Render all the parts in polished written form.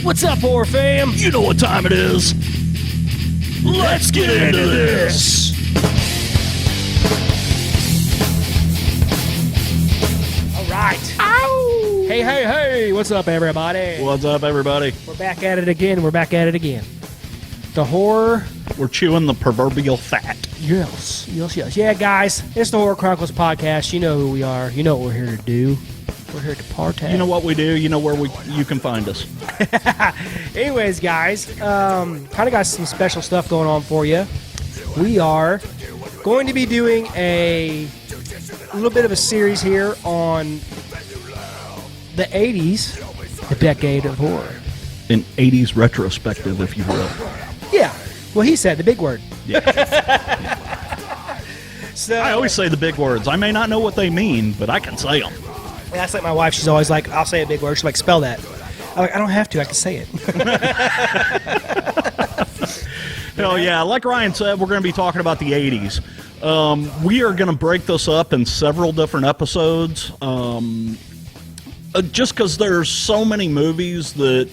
What's up, horror fam? You know what time it is. Let's get into this. All right. Ow! Hey. What's up, everybody? What's up, everybody? We're back at it again. The horror. We're chewing the proverbial fat. Yes. Yeah, guys, it's the Horror Chronicles podcast. You know who we are. You know what we're here to do. We're here to partake. You know what we do. You know where you can find us. Anyways, guys, kind of got some special stuff going on for you. We are going to be doing a little bit of a series here on the 80s, the decade of horror. An 80s retrospective, if you will. Yeah. Well, he said the big word. Yeah. So, I always say the big words. I may not know what they mean, but I can say them. that's like my wife. She's always like, I'll say a big word. She's like, spell that. I'm like, I don't have to. I can say it. Hell yeah. Like Ryan said, we're going to be talking about the 80s. We are going to break this up in several different episodes. Just because there's so many movies that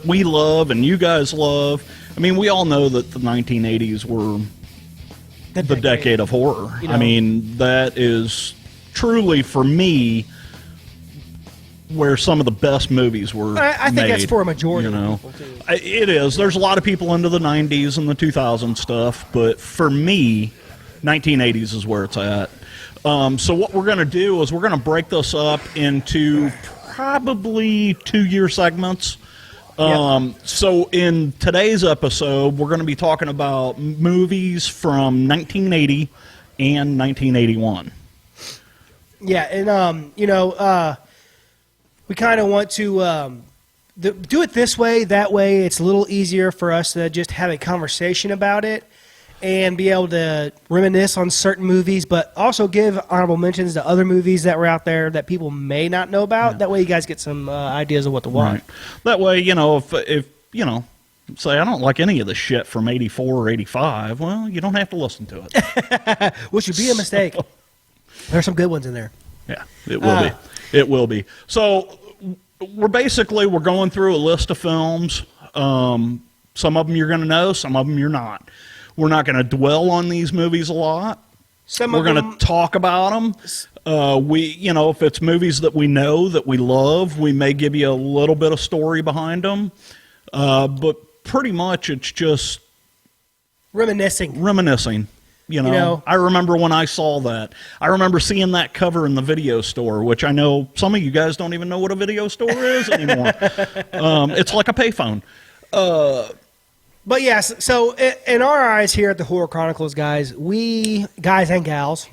we love and you guys love. I mean, we all know that the 1980s were the decade of horror. You know? I mean, that is truly, for me, where some of the best movies were I think made, that's for a majority you know? of people, too. It is. There's a lot of people into the 90s and the 2000 stuff, but for me, 1980s is where it's at. So what we're going to do is we're going to break this up into probably 2-year segments. Yep. So in today's episode, we're going to be talking about movies from 1980 and 1981. Yeah, and we kind of want to do it this way. That way, it's a little easier for us to just have a conversation about it and be able to reminisce on certain movies, but also give honorable mentions to other movies that were out there that people may not know about. Yeah. That way, you guys get some ideas of what to watch. Right. That way, if say I don't like any of the shit from 84 or 85, well, you don't have to listen to it. Which would be a mistake. There's some good ones in there. Yeah, it will be. It will be. So we're going through a list of films. Some of them you're going to know, some of them you're not. We're not going to dwell on these movies a lot. We're going to talk about them. If it's movies that we know, that we love, we may give you a little bit of story behind them. But pretty much it's just reminiscing. You know, I remember when I saw that. I remember seeing that cover in the video store, which I know some of you guys don't even know what a video store is anymore. It's like a payphone. But yes, so in our eyes here at the Horror Chronicles, guys guys and gals,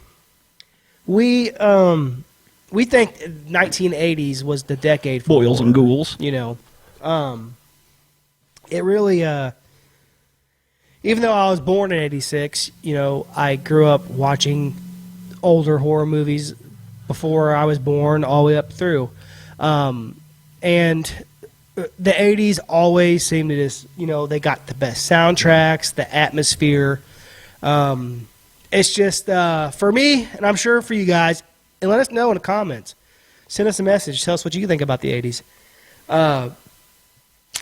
we think 1980s was the decade for boils horror, and ghouls. It really, even though I was born in 86, I grew up watching older horror movies before I was born, all the way up through, and the 80s always seemed to just, they got the best soundtracks, the atmosphere. It's just, for me, and I'm sure for you guys, and let us know in the comments. Send us a message. Tell us what you think about the 80s.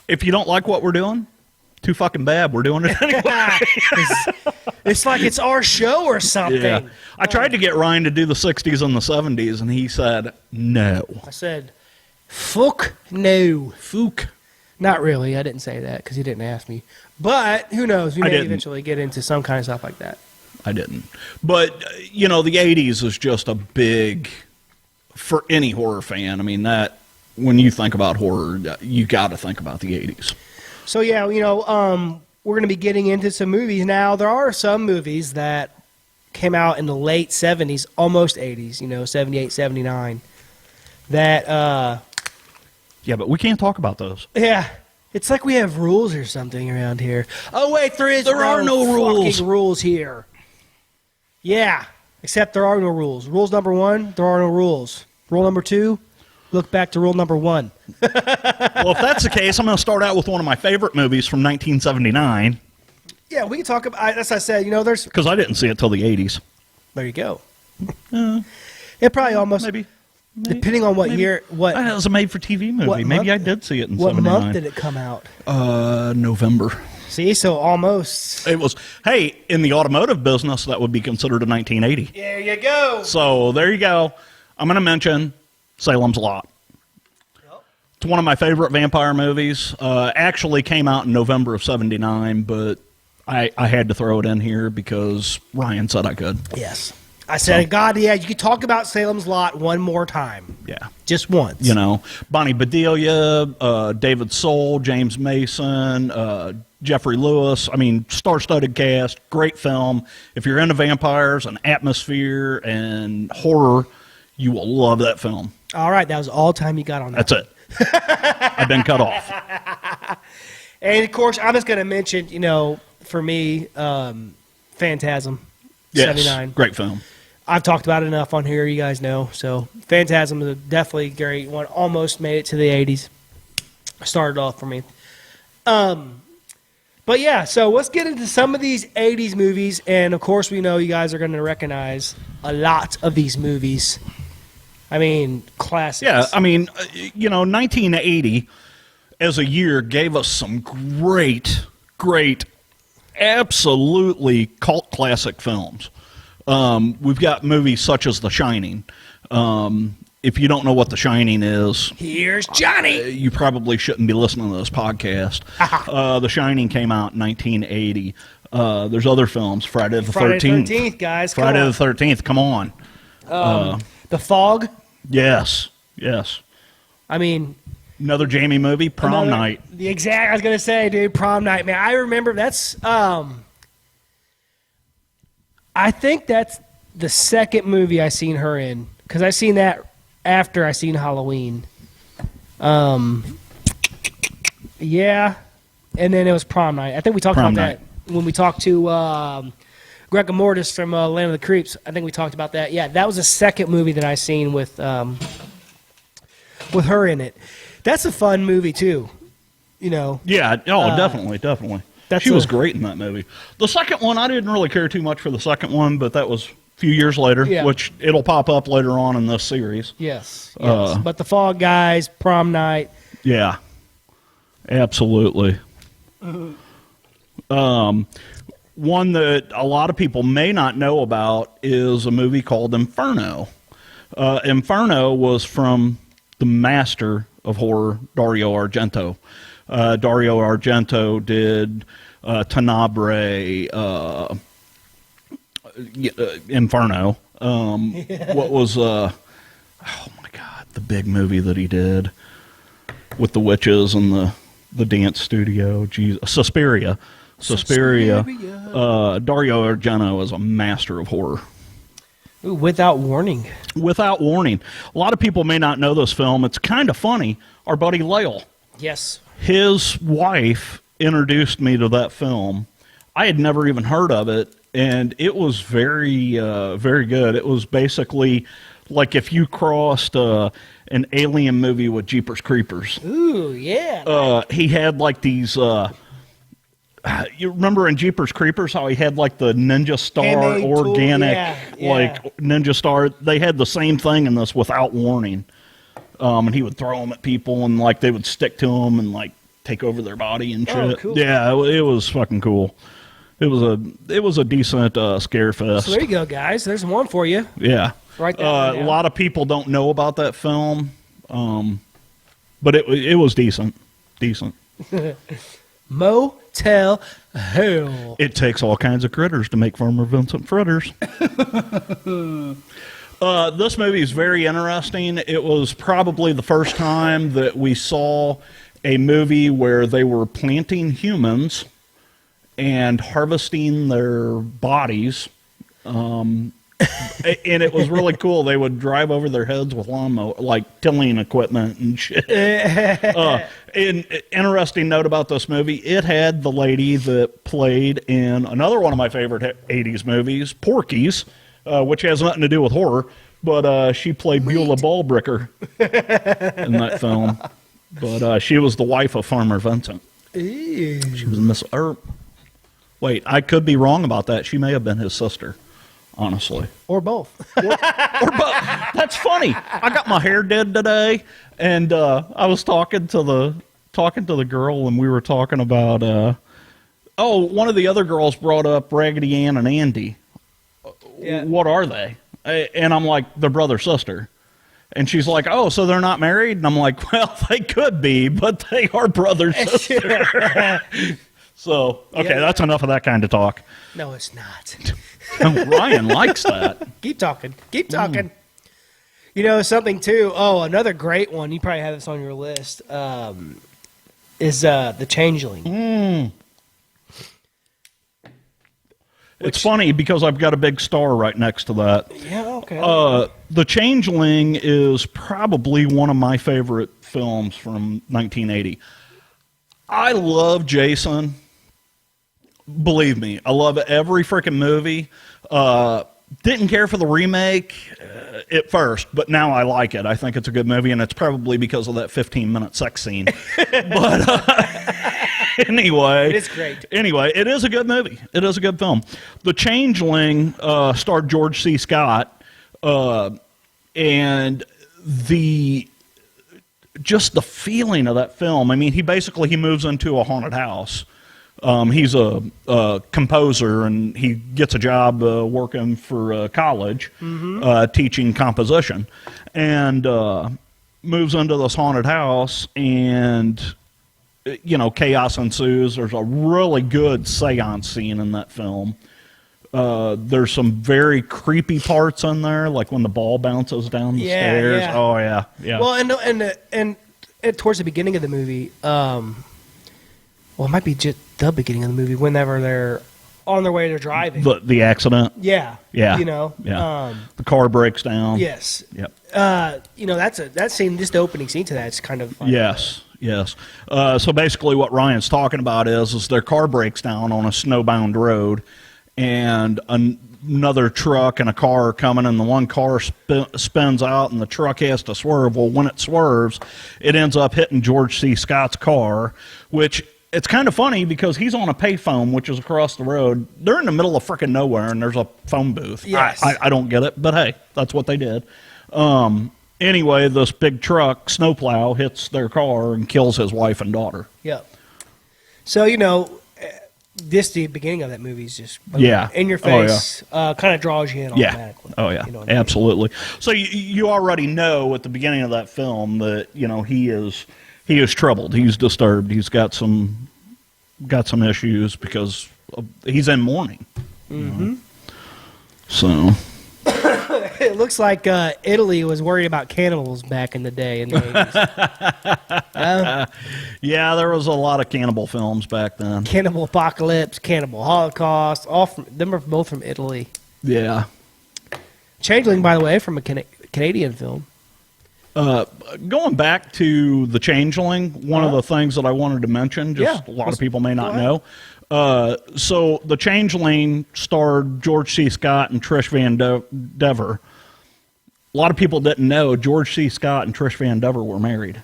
If you don't like what we're doing, too fucking bad. We're doing it anyway. It's like it's our show or something. Yeah. I tried to get Ryan to do the 60s and the 70s, and he said no. I said, fuck no. Fook. Not really. I didn't say that because he didn't ask me. But who knows? We may eventually get into some kind of stuff like that. I didn't. But, the 80s is just a big, for any horror fan, I mean, that, when you think about horror, you got to think about the 80s. So, yeah, we're going to be getting into some movies. Now, there are some movies that came out in the late 70s, almost 80s, 78, 79, that... Yeah, but we can't talk about those. Yeah. It's like we have rules or something around here. Oh, wait, there are no rules here. Yeah, except there are no rules. Rules number 1, there are no rules. Rule number 2, look back to rule number 1. Well, if that's the case, I'm going to start out with one of my favorite movies from 1979. Yeah, we can talk about, as I said, there's... Because I didn't see it till the 80s. There you go. It probably almost maybe. depending on what year. What It was a made-for-TV movie. Maybe I did see it in what 79. month did it come out? November. See, so almost. It was. Hey, in the automotive business, that would be considered a 1980. There you go. So there you go. I'm going to mention Salem's Lot. Yep. It's one of my favorite vampire movies. Actually came out in November of 79, but I had to throw it in here because Ryan said I could. Yes. I said, God, yeah, you could talk about Salem's Lot one more time. Yeah. Just once. You know, Bonnie Bedelia, David Soul, James Mason, Jeffrey Lewis. I mean, star-studded cast, great film. If you're into vampires and atmosphere and horror, you will love that film. All right, that was all time you got on that. That's it. I've been cut off. And, of course, I'm just going to mention, you know, for me, Phantasm, Yes, 79. great film. I've talked about it enough on here, you guys know. So Phantasm is a definitely great one. Almost made it to the 80s. Started off for me. But yeah, so let's get into some of these 80s movies. And of course, we know you guys are going to recognize a lot of these movies. I mean, classics. Yeah, I mean, you know, 1980 as a year gave us some great, absolutely cult classic films. We've got movies such as The Shining. If you don't know what The Shining is, Here's Johnny. you probably shouldn't be listening to this podcast. The Shining came out in 1980. There's other films. Friday the 13th. Friday the 13th, guys. Come Friday on. the 13th. Come on. The Fog. Yes. I mean, Another Jamie movie, Prom Night. The exact. I was gonna say, dude, Prom Night, man. I remember that's. I think that's the second movie I seen her in because I seen that after I seen Halloween. Yeah, and then it was Prom Night. I think we talked Prom about Night. that when we talked to Gregor Mortis from Land of the Creeps. I think we talked about that. Yeah, that was the second movie that I seen with her in it. That's a fun movie too, you know. Yeah. Oh, definitely. She was great in that movie. The second one, I didn't really care too much for the second one, but that was a few years later, Yeah. which it'll pop up later on in this series. Yes. But the Fog Guys, Prom Night. Yeah, absolutely. One that a lot of people may not know about is a movie called Inferno. Inferno was from the master of horror, Dario Argento. Dario Argento did Tenebrae, Inferno. What was, oh my God, the big movie that he did with the witches and the dance studio. Jesus. Suspiria. Dario Argento is a master of horror. Ooh, Without Warning. Without Warning. A lot of people may not know this film. It's kind of funny. Our buddy Lyle, Yes. his wife introduced me to that film. I had never even heard of it, and it was very good. It was basically like if you crossed an alien movie with Jeepers Creepers. Ooh, yeah. He had like these... you remember in Jeepers Creepers how he had like the Ninja Star Handmade tool, organic, yeah. like Ninja Star? They had the same thing in this Without Warning. And he would throw them at people and like they would stick to them and like take over their body and shit. Oh, cool. Yeah, it was fucking cool. It was a decent scare fest. So there you go, guys. There's one for you. Yeah. Right there. Right A now. lot of people don't know about that film, but it was decent. Motel Hell. It takes all kinds of critters to make Farmer Vincent fritters. This movie is very interesting. It was probably the first time that we saw a movie where they were planting humans and harvesting their bodies. And it was really cool. They would drive over their heads with lawnmower, like tilling equipment and shit. An interesting note about this movie, it had the lady that played in another one of my favorite 80s movies, Porky's, which has nothing to do with horror, but she played Beulah Ballbricker in that film. But she was the wife of Farmer Vincent. Ew. She was Miss... wait, I could be wrong about that. She may have been his sister. honestly. Or both. Or both. That's funny. I got my hair did today, and I was talking to the girl, and we were talking about. One of the other girls brought up Raggedy Ann and Andy. Yeah. What are they? And I'm like, they're brother sister. And she's like, oh, so they're not married? And I'm like, well, they could be, but they are brother sister. So, okay, that's enough of that kind of talk. No, it's not. Ryan likes that. Keep talking. Keep talking. You know, something too. Oh, another great one. You probably have this on your list. Is The Changeling. It's funny because I've got a big star right next to that. Yeah, okay. The Changeling is probably one of my favorite films from 1980. I love Jason. Believe me, I love every freaking movie. Didn't care for the remake at first, but now I like it. I think it's a good movie, and it's probably because of that 15-minute sex scene. But anyway, it's great. Anyway, it is a good movie. It is a good film. The Changeling starred George C. Scott, and just the feeling of that film. I mean, he moves into a haunted house. He's a composer, and he gets a job working for college, teaching composition, and moves into this haunted house, and chaos ensues. There's a really good seance scene in that film. There's some very creepy parts in there, like when the ball bounces down the stairs. Yeah. Oh yeah. Well, and towards the beginning of the movie, well, it might be just the beginning of the movie. Whenever they're on their way to driving, the accident. Yeah. Yeah. Yeah. The car breaks down. Yes. Yep. That scene, just the opening scene to that, is kind of like, Yes. So basically, what Ryan's talking about is their car breaks down on a snowbound road, and another truck and a car are coming, and the one car spins out, and the truck has to swerve. Well, when it swerves, it ends up hitting George C. Scott's car, which. It's kind of funny because he's on a payphone, which is across the road. They're in the middle of frickin' nowhere, and there's a phone booth. Yes. I don't get it, but hey, that's what they did. Anyway, this big truck, snowplow, hits their car and kills his wife and daughter. Yep. So, the beginning of that movie is just in your face, kind of draws you in automatically. Oh, yeah. Absolutely. So you already know at the beginning of that film that, he is troubled. He's disturbed. He's got some issues because he's in mourning. Mm-hmm. So it looks like Italy was worried about cannibals back in the day in the 80s. Yeah, there was a lot of cannibal films back then. Cannibal Apocalypse, Cannibal Holocaust, them are both from Italy. Yeah. Changeling, by the way, from a Canadian film. Going back to The Changeling, one of the things that I wanted to mention, a lot of people may not know. So The Changeling starred George C. Scott and Trish Van Devere. A lot of people didn't know George C. Scott and Trish Van Devere were married.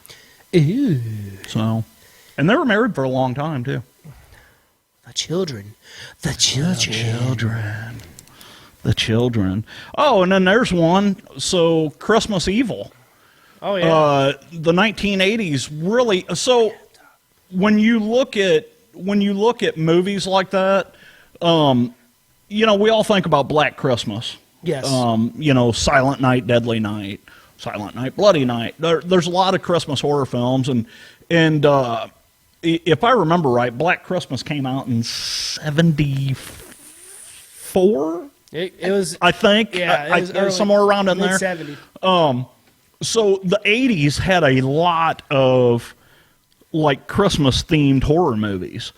Ew. So, and they were married for a long time too. The children. Oh, and then there's one. So Christmas Evil. Oh yeah. The 1980s really. So when you look at movies like that, we all think about Black Christmas. Yes. Silent Night, Deadly Night, Silent Night, Bloody Night. There's a lot of Christmas horror films, and if I remember right, Black Christmas came out in 1974. It was. I think. Yeah. It was early, somewhere around in there. Mid-70s. So the 80s had a lot of like Christmas themed horror movies.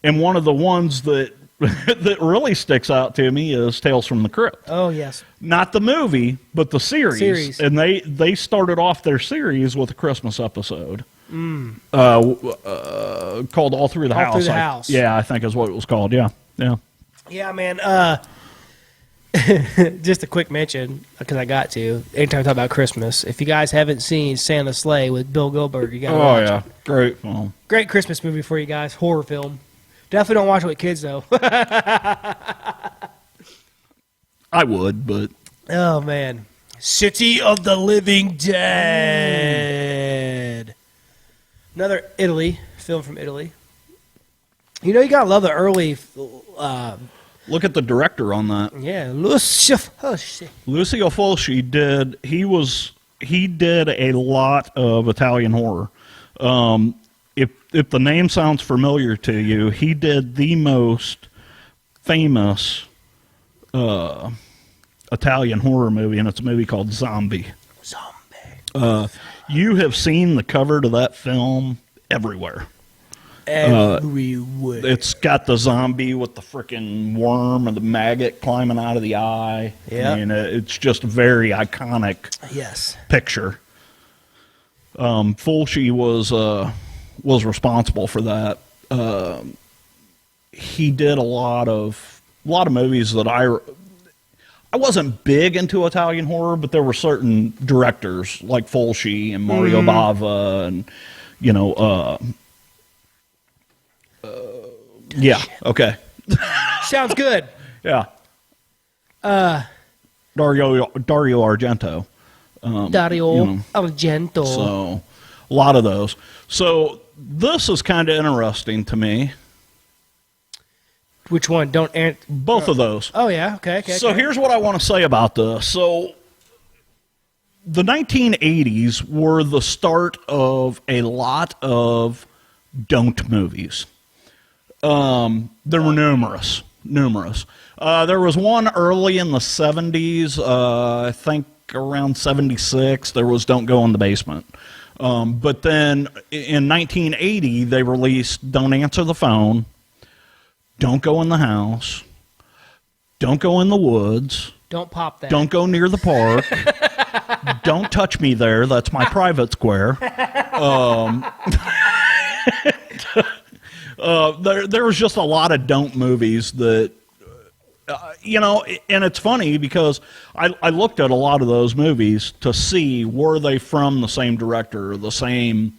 And one of the ones that that really sticks out to me is Tales from the Crypt. Oh yes. Not the movie, but the series. And they started off their series with a Christmas episode. Called All Through the House. Through the House. I think is what it was called. Yeah. Yeah, man. Just a quick mention, because I got to. Anytime I talk about Christmas, if you guys haven't seen Santa's Sleigh with Bill Goldberg, you got to watch it. Great film. Great Christmas movie for you guys. Horror film. Definitely don't watch it with kids, though. I would, but Oh man, City of the Living Dead. Another Italy film from Italy. You know, you gotta love the early. look at the director on that. Yeah, Lucio Fulci. Lucio Fulci he did a lot of Italian horror. If the name sounds familiar to you, he did the most famous Italian horror movie, and it's a movie called Zombie. You have seen the cover to that film everywhere. Everywhere. It's got the zombie with the freaking worm and the maggot climbing out of the eye. Yeah. I mean, it's just a very iconic Yes. picture. Fulci was responsible for that. He did a lot of movies that I wasn't big into Italian horror, but there were certain directors like Fulci and Mario Bava and yeah, okay. Sounds good. Yeah. Dario Argento. Dario Argento. So, a lot of those. So, this is kind of interesting to me. Which one? Both of those. Oh yeah. Okay. So, here's what I want to say about this. So, the 1980s were the start of a lot of don't movies. There were numerous. There was one early in the 70s, I think around 76, there was Don't Go in the Basement. But then in 1980, they released Don't Answer the Phone, Don't Go in the House, Don't Go in the Woods, Don't pop that. Don't Go Near the Park, Don't Touch Me There, that's my private square. There was just a lot of don't movies that, and it's funny because I looked at a lot of those movies to see were they from the same director or the same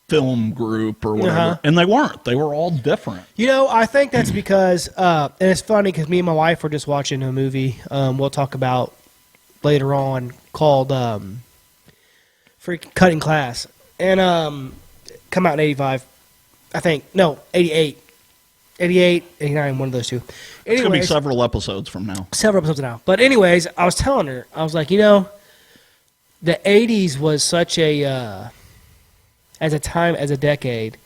film group or whatever, and they weren't. They were all different. I think that's because, and it's funny because me and my wife were just watching a movie we'll talk about later on called freaking Cutting Class, and come out in 85. I think, no, 88. 88, 89, one of those two. It's going to be several episodes from now. Several episodes now. But anyways, I was telling her, I was like, the 80s was such as a time, as a decade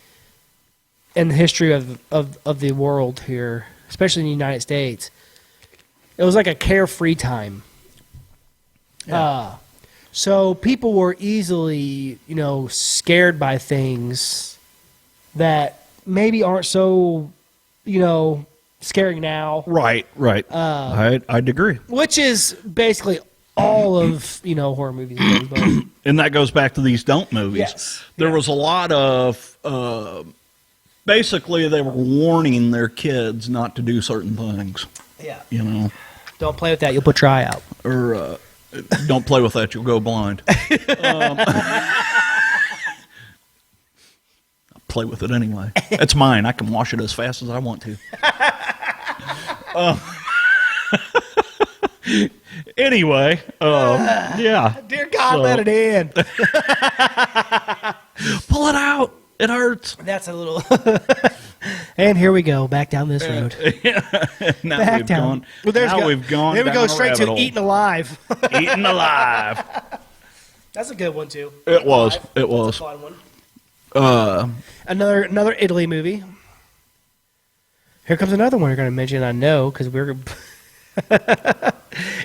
in the history of the world here, especially in the United States. It was like a carefree time. Yeah. So people were easily, scared by things that maybe aren't so, scary now. Right. I'd agree. Which is basically all of, horror movies. And that goes back to these don't movies. Yes. There was a lot of, basically they were warning their kids not to do certain things. Yeah. Don't play with that, you'll put your eye out. Or don't play with that, you'll go blind. Play with it anyway. It's mine. I can wash it as fast as I want to. Anyway, yeah. Dear God, let it in. Pull it out. It hurts. That's a little. And here we go, back down this road. Now back we've down. gone. Well, now we've gone. There we go, down a straight rabbit to hole. Eaten Alive. Eaten Alive. That's a good one too. It was. Alive. It was. That's a fun one. Another Italy movie. Here comes another one we're going to mention. I know because we're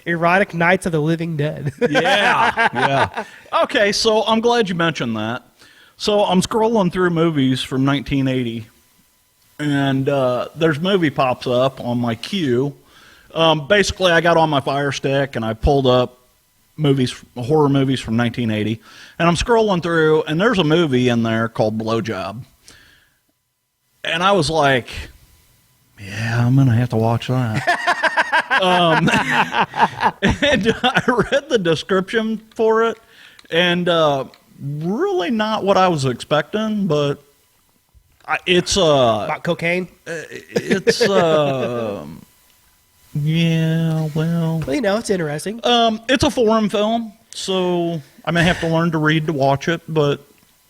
Erotic Nights of the Living Dead. Yeah. Okay, so I'm glad you mentioned that. So I'm scrolling through movies from 1980, and there's a movie pops up on my queue. Basically, I got on my Fire Stick and I pulled up horror movies from 1980, and I'm scrolling through, and there's a movie in there called Blowjob, and I was like, yeah, I'm gonna have to watch that. And I read the description for it, and really not what I was expecting, but it's About cocaine? it's Yeah, well, it's interesting. it's a foreign film, so I may have to learn to read to watch it. But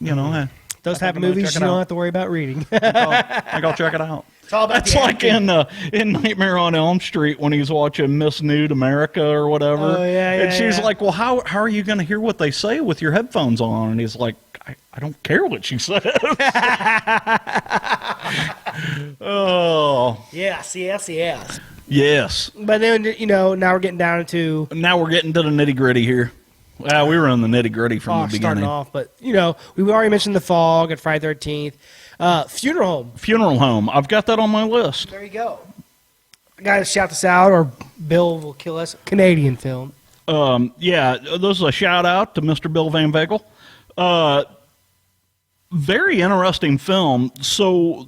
hey, Those type of movies you don't have to worry about reading. I think I'll check it out. It's all about That's like in Nightmare on Elm Street when he's watching Miss Nude America or whatever. Oh, yeah, and she's yeah. like, well, how are you going to hear what they say with your headphones on? And he's like, I don't care what she says. Oh. Yes. Yes. But then, now we're getting down to... Now we're getting to the nitty-gritty here. Well, we were in the nitty-gritty from the beginning. Starting off, but, we've already mentioned The Fog and Friday the 13th. Funeral Home. Funeral Home. I've got that on my list. There you go. I got to shout this out or Bill will kill us. Canadian film. Yeah, this is a shout-out to Mr. Bill Van Vagel. Very interesting film. So,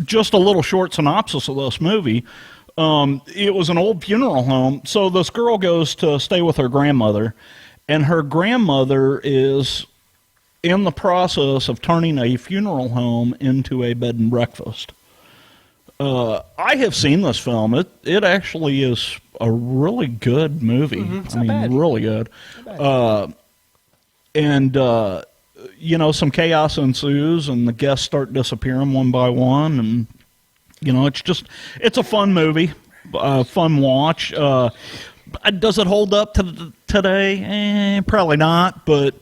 just a little short synopsis of this movie. It was an old funeral home. So this girl goes to stay with her grandmother, and her grandmother is in the process of turning a funeral home into a bed and breakfast. I have seen this film. It actually is a really good movie. It's not bad. Really good. Some chaos ensues, and the guests start disappearing one by one, and it's a fun movie, fun watch. Does it hold up to today? Probably not, but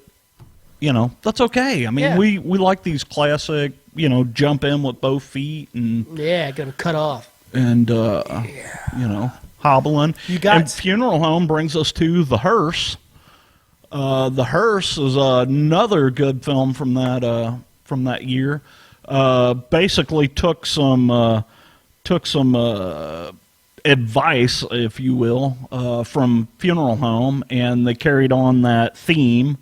that's okay. I mean, Yeah. we like these classic, jump in with both feet and Get them cut off. and hobbling. And Funeral Home brings us to The Hearse. The Hearse is another good film from that year. Basically took some advice, if you will, from Funeral Home, and they carried on that theme.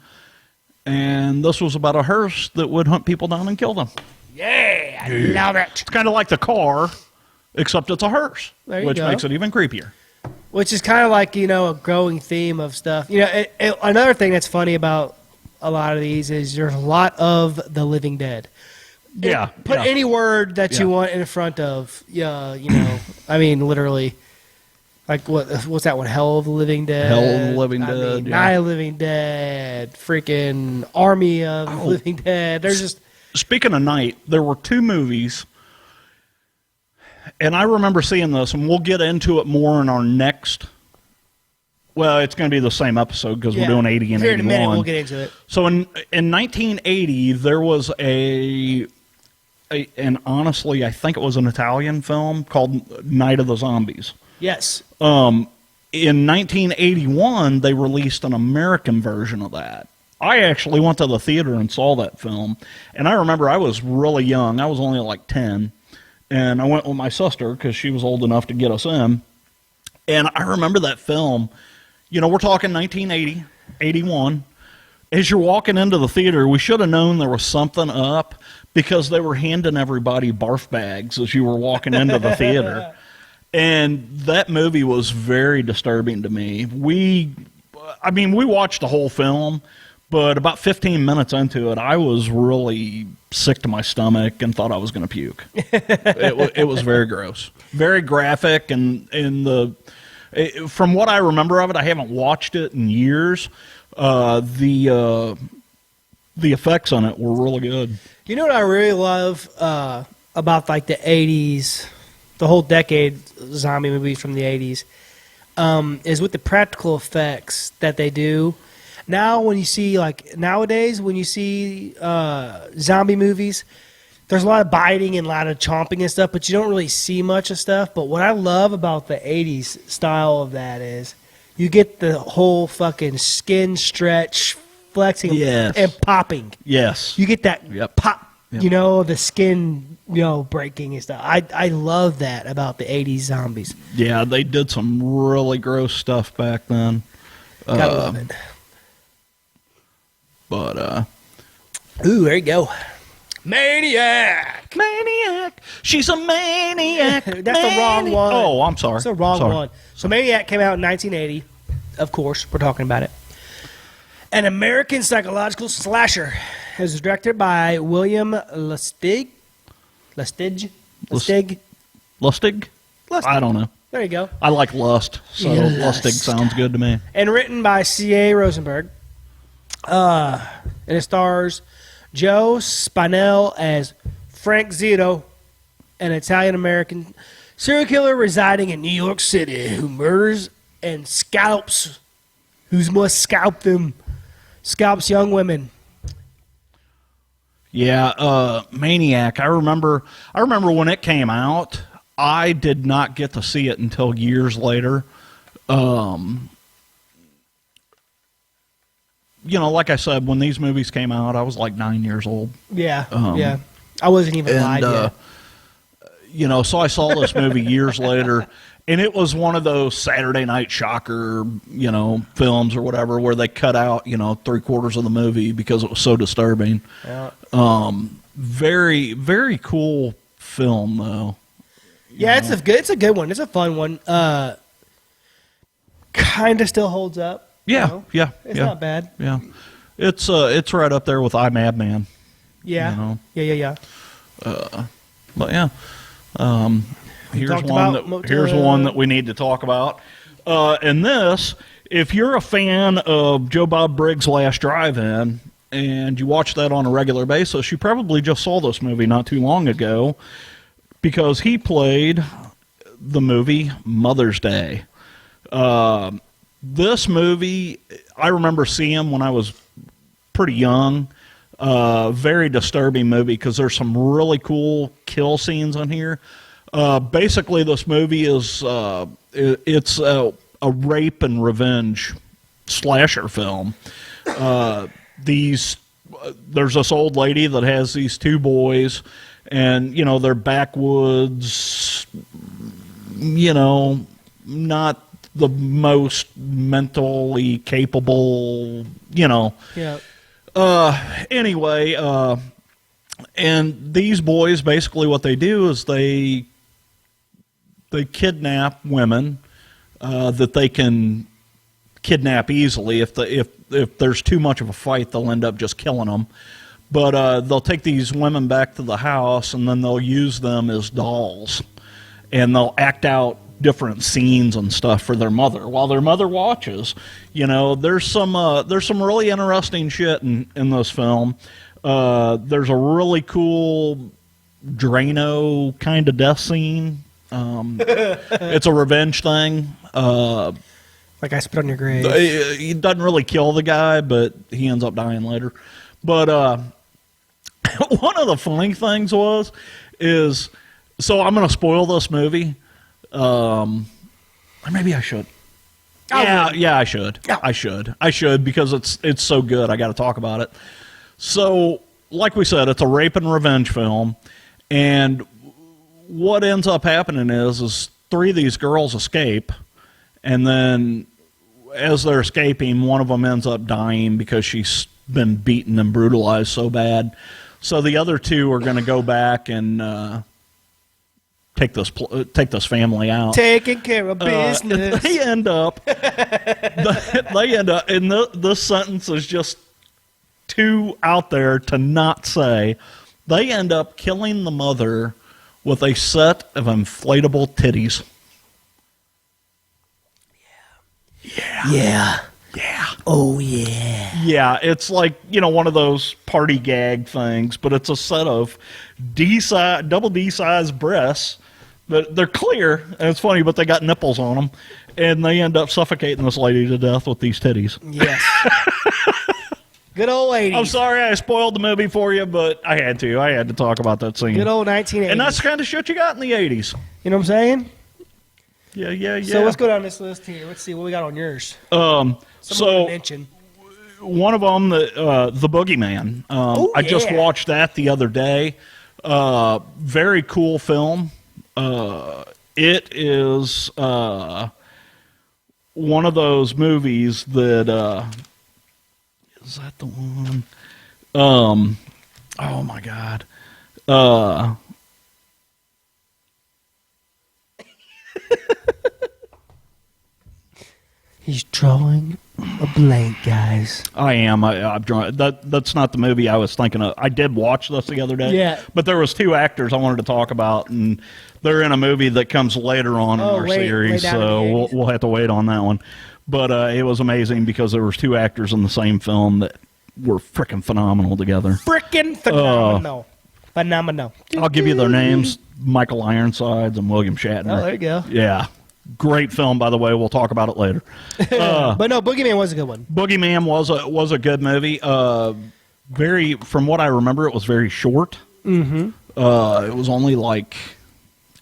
And this was about a hearse that would hunt people down and kill them. Yeah, I love it. It's kind of like The Car, except it's a hearse, There you which go. makes it even creepier. Which is kind of like, a growing theme of stuff. Another thing that's funny about a lot of these is there's a lot of the living dead. Yeah. Put yeah. any word that you want in front of, I mean, literally. Like, what's that one? Hell of the Living Dead? Hell of the Living Dead, yeah. Night of the Living Dead. Freaking Army of the Living Dead. There's just... Speaking of night, there were two movies, and I remember seeing this, and we'll get into it more in our next... Well, it's going to be the same episode because we're doing 80 and Here 81. in a minute, we'll get into it. So in 1980, there was and honestly, I think it was an Italian film called Night of the Zombies. Yes. In 1981, they released an American version of that. I actually went to the theater and saw that film, and I remember I was really young. I was only like 10, and I went with my sister because she was old enough to get us in. And I remember that film. We're talking 1980, 81. As you're walking into the theater, we should have known there was something up because they were handing everybody barf bags as you were walking into the theater. And that movie was very disturbing to me. We watched the whole film, but about 15 minutes into it, I was really sick to my stomach and thought I was going to puke. It was very gross, very graphic, and from what I remember of it, I haven't watched it in years. The effects on it were really good. You know what I really love about like the 80s, the whole decade zombie movies from the 80s, is with the practical effects that they do. Now when you see, nowadays when you see zombie movies, there's a lot of biting and a lot of chomping and stuff, but you don't really see much of stuff. But what I love about the 80s style of that is you get the whole fucking skin stretch, flexing and popping. Yes. You get that pop, Yep. The skin, breaking and stuff. I love that about the 80s zombies. Yeah, they did some really gross stuff back then. Gotta love it. But, ooh, there you go. Maniac! Maniac! She's a maniac! That's the wrong one. Oh, I'm sorry. That's the wrong one. So Maniac came out in 1980. Of course, we're talking about it. An American psychological slasher. It was directed by William Lustig? Lustig? I don't know. There you go. I like Lust, so Yeah, Lustig Lust. sounds good to me. And written by C.A. Rosenberg. And it stars Joe Spinell as Frank Zito, an Italian-American serial killer residing in New York City who murders and scalps young women. Yeah, Maniac. I remember when it came out. I did not get to see it until years later. Like I said, when these movies came out, I was like 9 years old. Yeah, yeah. I wasn't even alive yet. So I saw this movie years later, and it was one of those Saturday Night Shocker, films or whatever, where they cut out, 3/4 of the movie because it was so disturbing. Yeah. Very, very cool film, though. Yeah, it's a good one. It's a fun one. Kind of still holds up. Yeah, yeah, It's yeah. not bad. Yeah, it's right up there with I Madman. Yeah, yeah. But yeah, here's one that we need to talk about. And this, if you're a fan of Joe Bob Briggs' Last Drive-In and you watch that on a regular basis, you probably just saw this movie not too long ago because he played the movie Mother's Day. This movie, I remember seeing when I was pretty young. Very disturbing movie because there's some really cool kill scenes on here. Basically, this movie is it's a rape and revenge slasher film. There's this old lady that has these two boys, and they're backwoods. Not the most mentally capable. Yeah. Anyway, and these boys, basically what they do is they kidnap women that they can kidnap easily. If there's too much of a fight, they'll end up just killing them. But they'll take these women back to the house, and then they'll use them as dolls, and they'll act out different scenes and stuff for their mother while their mother watches. There's some really interesting shit in this film. There's a really cool Drano kind of death scene. It's a revenge thing. Like I spit on your grave. He doesn't really kill the guy, but he ends up dying later. But one of the funny things is so I'm going to spoil this movie. Or maybe I should. Yeah, I should. Yeah. I should because it's so good. I got to talk about it. So, like we said, it's a rape and revenge film, and what ends up happening is three of these girls escape, and then as they're escaping, one of them ends up dying because she's been beaten and brutalized so bad. So the other two are going to go back and take this family out. Taking care of business. They end up, and this sentence is just too out there to not say. They end up killing the mother with a set of inflatable titties. Yeah. Yeah. Oh, yeah. Yeah, it's like, one of those party gag things, but it's a set of double D size breasts. They're clear, and it's funny, but they got nipples on them, and they end up suffocating this lady to death with these titties. Yes. Good old 80s. I'm sorry I spoiled the movie for you, but I had to. I had to talk about that scene. Good old 1980s. And that's the kind of shit you got in the 80s. You know what I'm saying? Yeah. So let's go down this list here. Let's see what we got on yours. So mention. one of them, the Boogeyman. I just watched that the other day. Very cool film. It is one of those movies that is that the one? Oh my God. He's drawing a blank, guys. I am. I've drawn that's not the movie I was thinking of. I did watch this the other day. Yeah. But there was two actors I wanted to talk about, and they're in a movie that comes later on in our series, so we'll have to wait on that one. But it was amazing because there was two actors in the same film that were freaking phenomenal together. Freaking phenomenal. Phenomenal. I'll give you their names: Michael Ironsides and William Shatner. Oh, there you go. Yeah. Great film, by the way. We'll talk about it later. But no, Boogeyman was a good one. Boogeyman was a good movie. Very, from what I remember, it was very short. Mm-hmm. It was only like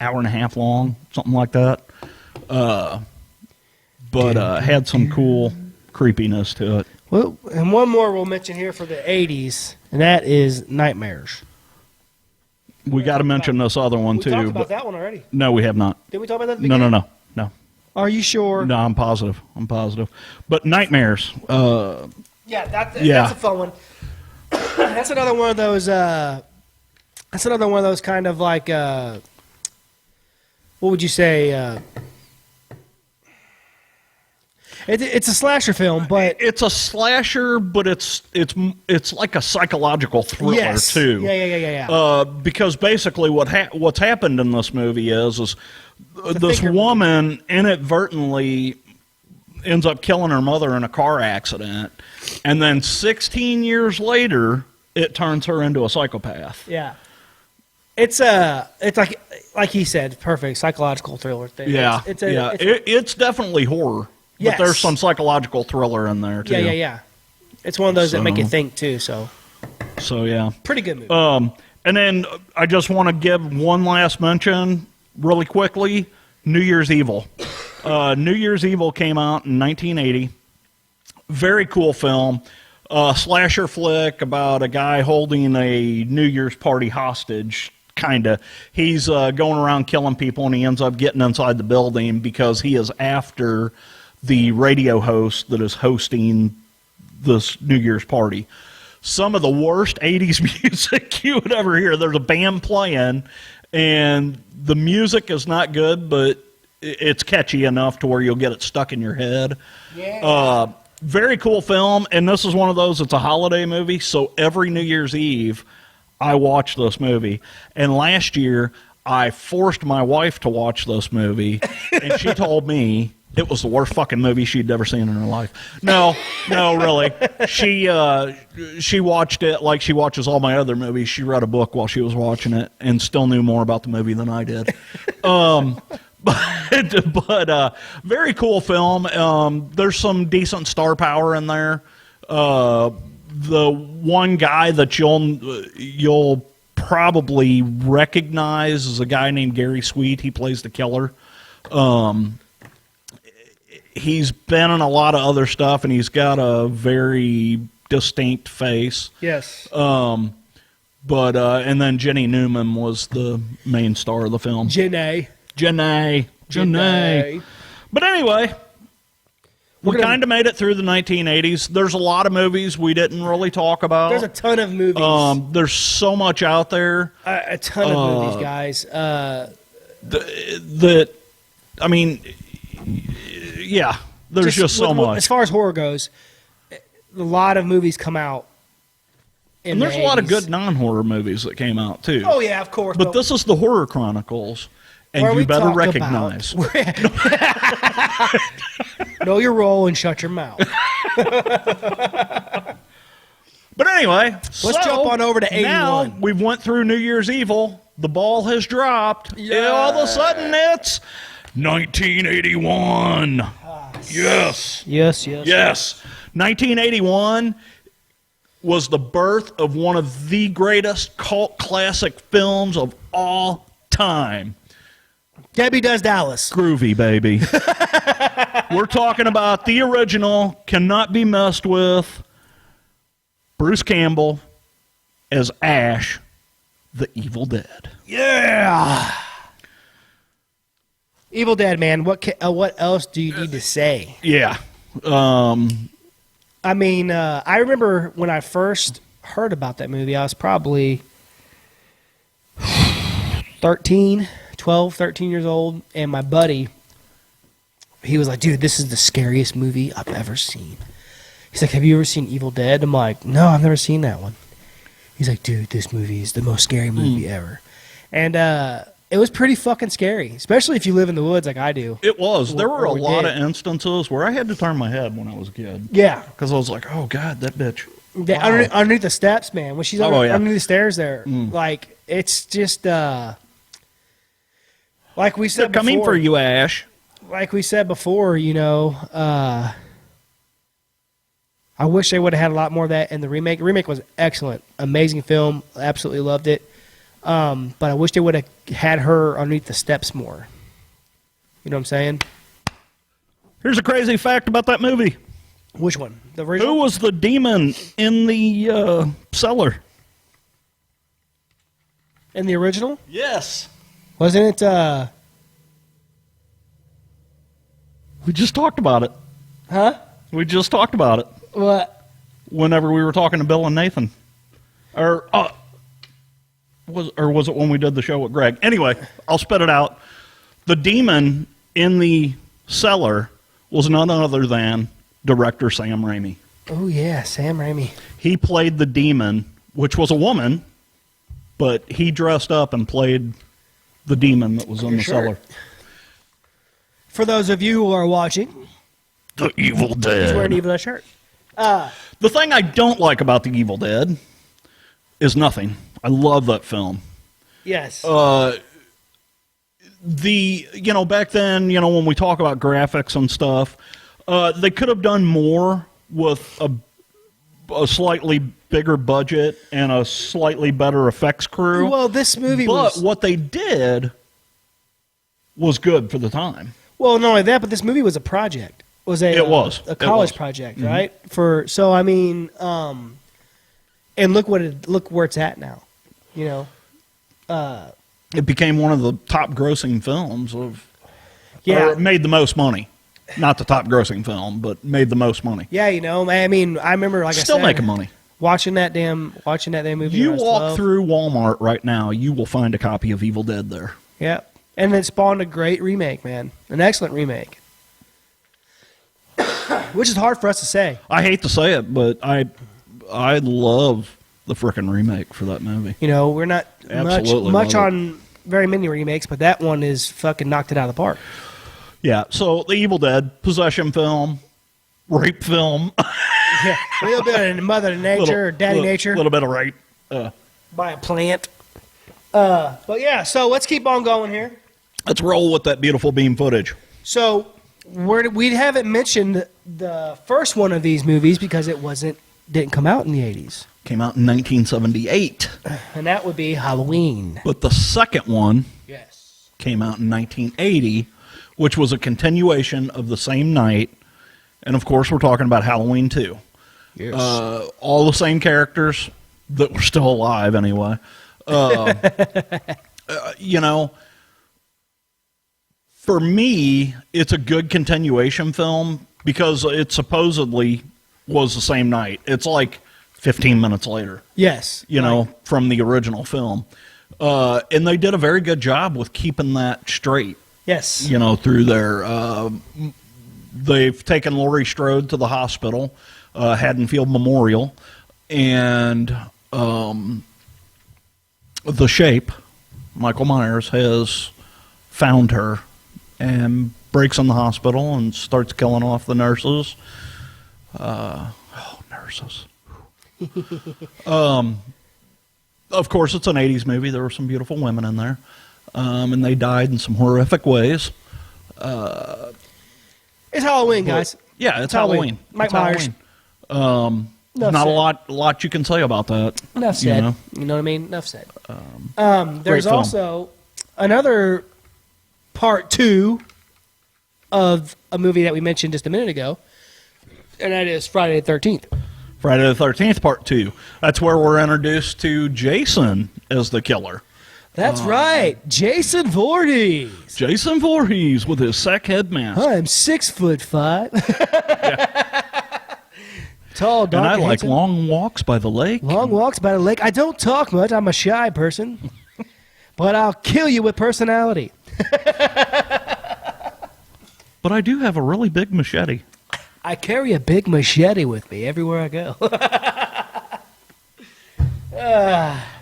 hour and a half long, something like that. But had some cool creepiness to it. Well, and one more we'll mention here for the 80s, and that is Nightmares. We got to mention this other one We too. talked about that one already. No, we have not. Did we talk about that at the beginning? No. Are you sure? No, I'm positive. But Nightmares. Yeah, that's a fun one. That's another one of those. That's another one of those kind of like. What would you say? It's a slasher film, but it's a slasher, but it's like a psychological thriller too. Yeah. Because basically, what's happened in this movie is this woman inadvertently ends up killing her mother in a car accident, and then 16 years later, it turns her into a psychopath. Yeah. It's like he said, perfect psychological thriller thing. Yeah, it's definitely horror. Yes. But there's some psychological thriller in there too. Yeah. It's one of those that make you think too. So yeah, pretty good movie. And then I just want to give one last mention really quickly. New Year's Evil. New Year's Evil came out in 1980. Very cool film. Slasher flick about a guy holding a New Year's party hostage. Kinda. He's going around killing people, and he ends up getting inside the building because he is after the radio host that is hosting this New Year's party. Some of the worst 80s music you would ever hear. There's a band playing, and the music is not good, but it's catchy enough to where you'll get it stuck in your head. Yeah. Very cool film, and this is one of those, it's a holiday movie, so every New Year's Eve, I watch this movie. And last year, I forced my wife to watch this movie, and she told me it was the worst fucking movie she'd ever seen in her life. No, really. She watched it like she watches all my other movies. She read a book while she was watching it and still knew more about the movie than I did. But very cool film. There's some decent star power in there. The one guy that you'll probably recognize is a guy named Gary Sweet. He plays the killer. He's been in a lot of other stuff, and he's got a very distinct face. Yes. And then Jenny Newman was the main star of the film. Janae. But anyway, we kind of made it through the 1980s. There's a lot of movies we didn't really talk about. There's a ton of movies. There's so much out there. A ton of movies, guys. Yeah, there's just so much. As far as horror goes, a lot of movies come out. And there's a lot of good non-horror movies that came out, too. Oh, yeah, of course. But this is the Horror Chronicles, and you better recognize. Know your role and shut your mouth. But anyway, let's jump on over to 81. Now we've went through New Year's Evil. The ball has dropped. Yeah. All of a sudden, it's 1981. Yes. 1981 was the birth of one of the greatest cult classic films of all time. Debbie Does Dallas. Groovy, baby. We're talking about the original, cannot be messed with, Bruce Campbell as Ash, the Evil Dead. Yeah. Evil Dead, man. What else do you need to say? Yeah. I mean, I remember when I first heard about that movie, I was probably 12, 13 years old, and my buddy he was like, dude, this is the scariest movie I've ever seen. He's like, have you ever seen Evil Dead? I'm like, no, I've never seen that one. He's like, dude, this movie is the most scary movie ever. And it was pretty fucking scary, especially if you live in the woods like I do. It was. There were a lot did. of instances where I had to turn my head when I was a kid. Yeah. Because I was like, oh, God, that bitch. Wow. Underneath the steps, man. When she's underneath the stairs there. Like, it's just, like we said They're coming before, for you, Ash. like we said before, you know, I wish they would have had a lot more of that in the remake. The remake was excellent. Amazing film. Absolutely loved it. But I wish they would have had her underneath the steps more. You know what I'm saying? Here's a crazy fact about that movie. Which one? The original? Who was the demon in the cellar? In the original? Yes. Wasn't it, We just talked about it. huh? We just talked about it What? whenever we were talking to Bill and Nathan. Or was it when we did the show with Greg? Anyway, I'll spit it out. The demon in the cellar was none other than director Sam Raimi. Oh, yeah, Sam Raimi. He played the demon, which was a woman, but he dressed up and played the demon that was in the cellar. For those of you who are watching, The Evil Dead. he's wearing an Evil Dead shirt. The thing I don't like about The Evil Dead is nothing. I love that film. Yes. Back then, when we talk about graphics and stuff, they could have done more with a slightly bigger budget and a slightly better effects crew. Well, this movie but was... what they did was good for the time. Well, not only that, but this movie was a project. It was. A college It was. project, right? And look where it's at now. You know, It became one of the top grossing films of. Yeah. Or it made the most money. Not the top grossing film, but made the most money. yeah, you know. I mean, I remember, like Still I said, making money. watching that damn movie. You when I was walk 12. through Walmart right now, you will find a copy of Evil Dead there. Yeah, and it spawned a great remake, man. An excellent remake. Which is hard for us to say. I hate to say it, but I love the frickin' remake for that movie. You know, we're not Absolutely much love on very many remakes, but that one is fucking knocked it out of the park. Yeah, so the Evil Dead, possession film, rape film. Yeah, a little bit of Mother Nature, or Daddy Nature. A little bit of rape. By a plant. But yeah, so let's keep on going here. Let's roll with that beautiful beam footage. So we haven't mentioned the first one of these movies because it didn't come out in the 80s. Came out in 1978. And that would be Halloween. But the second one Yes. came out in 1980, which was a continuation of the same night. And, of course, we're talking about Halloween 2. Yes. All the same characters that were still alive anyway. For me, it's a good continuation film because it supposedly was the same night. It's like 15 minutes later. Yes. From the original film. And they did a very good job with keeping that straight. Yes. Through their... they've taken Laurie Strode to the hospital, Haddonfield Memorial, and the Shape, Michael Myers, has found her and breaks in the hospital and starts killing off the nurses. Nurses. Of course, it's an 80s movie. There were some beautiful women in there, and they died in some horrific ways. It's Halloween, guys. Yeah, it's Halloween. Mike It's Myers. Halloween. Enough Not said. a lot you can say about that. Enough said. You know? You know what I mean? Enough said. Great There's film. also another part 2 of a movie that we mentioned just a minute ago, and that is Friday the 13th. Friday the 13th, Part 2. That's where we're introduced to Jason as the killer. That's right. Jason Voorhees. Jason Voorhees with his sackhead mask. I'm 6'5". Tall, dark, And I like handsome. long walks by the lake. Long walks by the lake. I don't talk much. I'm a shy person. But I'll kill you with personality. but I do have a really big machete. I carry a big machete with me everywhere I go.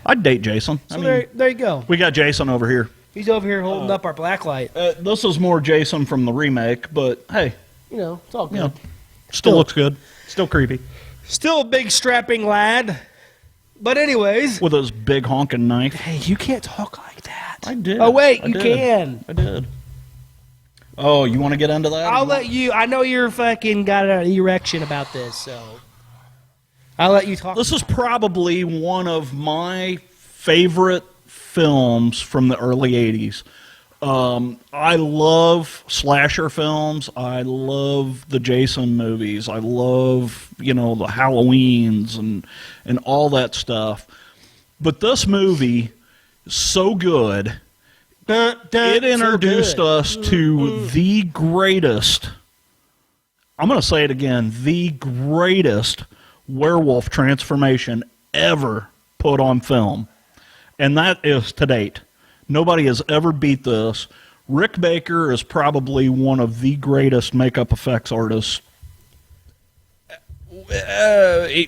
I'd date Jason. So there you go. We got Jason over here. He's over here holding up our blacklight. This is more Jason from the remake, but hey, It's all good. you know, still looks good. Still creepy. Still a big strapping lad. But anyways. With his big honking knife. Hey, you can't talk like that. I did. Oh, wait, I you did. can. I did. Oh, you want to get into that? I'll let you. I know you're fucking got an erection about this, so I'll let you talk. This is probably one of my favorite films from the early 80s. I love slasher films. I love the Jason movies. I love, the Halloweens and all that stuff. But this movie is so good. It introduced us to the greatest, I'm going to say it again, the greatest werewolf transformation ever put on film. And that is to date. Nobody has ever beat this. Rick Baker is probably one of the greatest makeup effects artists. Him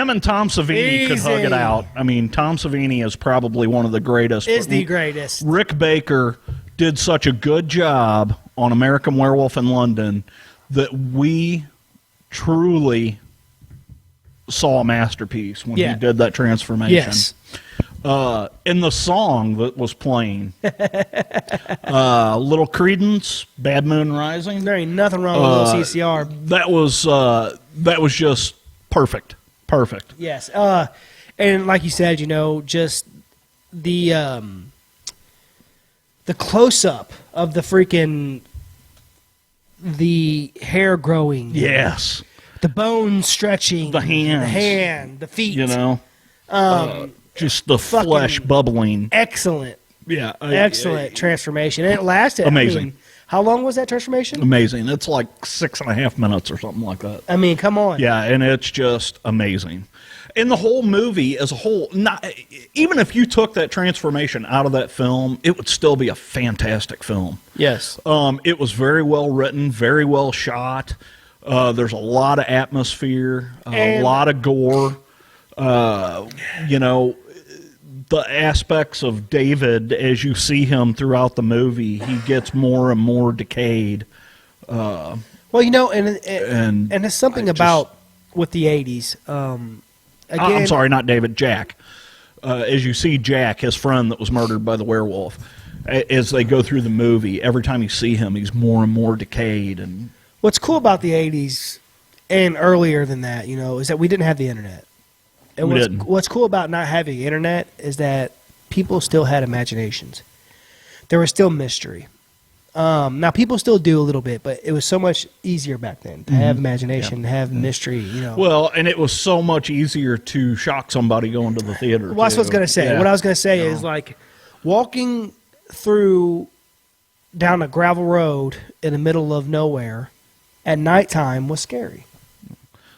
and Tom Savini could hug it out. I mean, Tom Savini is probably one of the greatest. Is the greatest. Rick Baker did such a good job on American Werewolf in London that we truly saw a masterpiece when he did that transformation. Yes. In the song that was playing, Little Credence, Bad Moon Rising. There ain't nothing wrong with little CCR. That was just perfect. Perfect. Yes. And like you said, just the close up of the hair growing. Yes. The bone stretching. The hands. The feet. Just the flesh bubbling. Excellent. Yeah. Excellent transformation. And it lasted. Amazing. How long was that transformation? Amazing. It's like 6.5 minutes or something like that. I mean, come on. Yeah, and it's just amazing. And the whole movie as a whole, even if you took that transformation out of that film, it would still be a fantastic film. Yes. It was very well written, very well shot. There's a lot of atmosphere, a lot of gore. The aspects of David, as you see him throughout the movie, he gets more and more decayed. Well, and there's something about with the 80s. Again, I'm sorry, not David, Jack. As you see Jack, his friend that was murdered by the werewolf, as they go through the movie, every time you see him, he's more and more decayed. And what's cool about the 80s and earlier than that, is that we didn't have the internet. And what's cool about not having the internet is that people still had imaginations. There was still mystery. Now, people still do a little bit, but it was so much easier back then to have imagination, to have mystery, Well, and it was so much easier to shock somebody going to the theater. Well, that's what I was going to say. Yeah. What I was going to say is, like, walking down a gravel road in the middle of nowhere at nighttime was scary.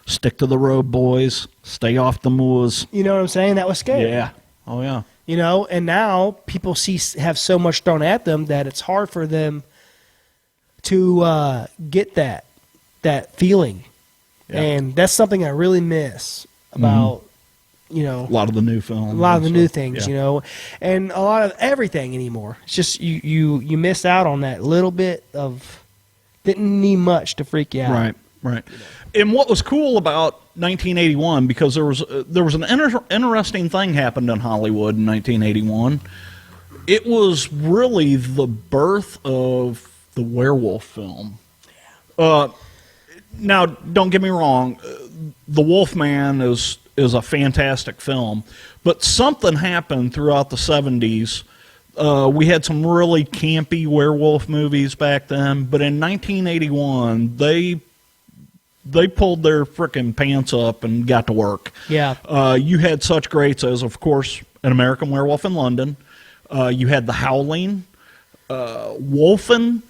Stick to the road, boys. Stay off the moors. You know what I'm saying? That was scary. Yeah. Oh, yeah. And now people have so much thrown at them that it's hard for them to get that feeling. Yeah. And that's something I really miss about, a lot of the new films. A lot of the new things, and a lot of everything anymore. It's just you miss out on that little bit of, didn't need much to freak you out. Right. And what was cool about 1981, because there was an interesting thing happened in Hollywood in 1981. It was really the birth of the werewolf film. Now, don't get me wrong, The Wolfman is a fantastic film, but something happened throughout the 70s. We had some really campy werewolf movies back then, but in 1981, they pulled their frickin' pants up and got to work. Yeah. You had such greats as, of course, An American Werewolf in London. You had The Howling, Wolfen.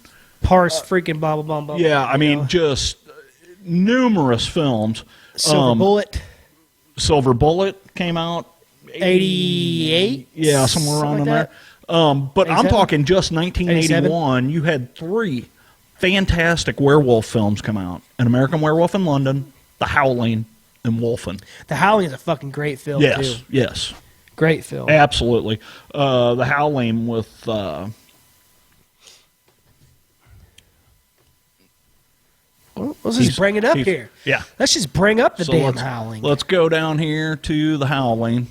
Hearse, freaking blah, blah, blah, blah. Yeah, I mean, just numerous films. Silver Bullet came out. 88? Yeah, somewhere around in there. But 87? I'm talking just 1981. 87? You had 3 fantastic werewolf films come out: An American Werewolf in London, The Howling, and Wolfen. The Howling is a fucking great film, too. Yes. Great film. Absolutely. The Howling with... let's just bring it up here. Yeah. Let's just bring up the damn let's, Howling. Let's go down here to The Howling.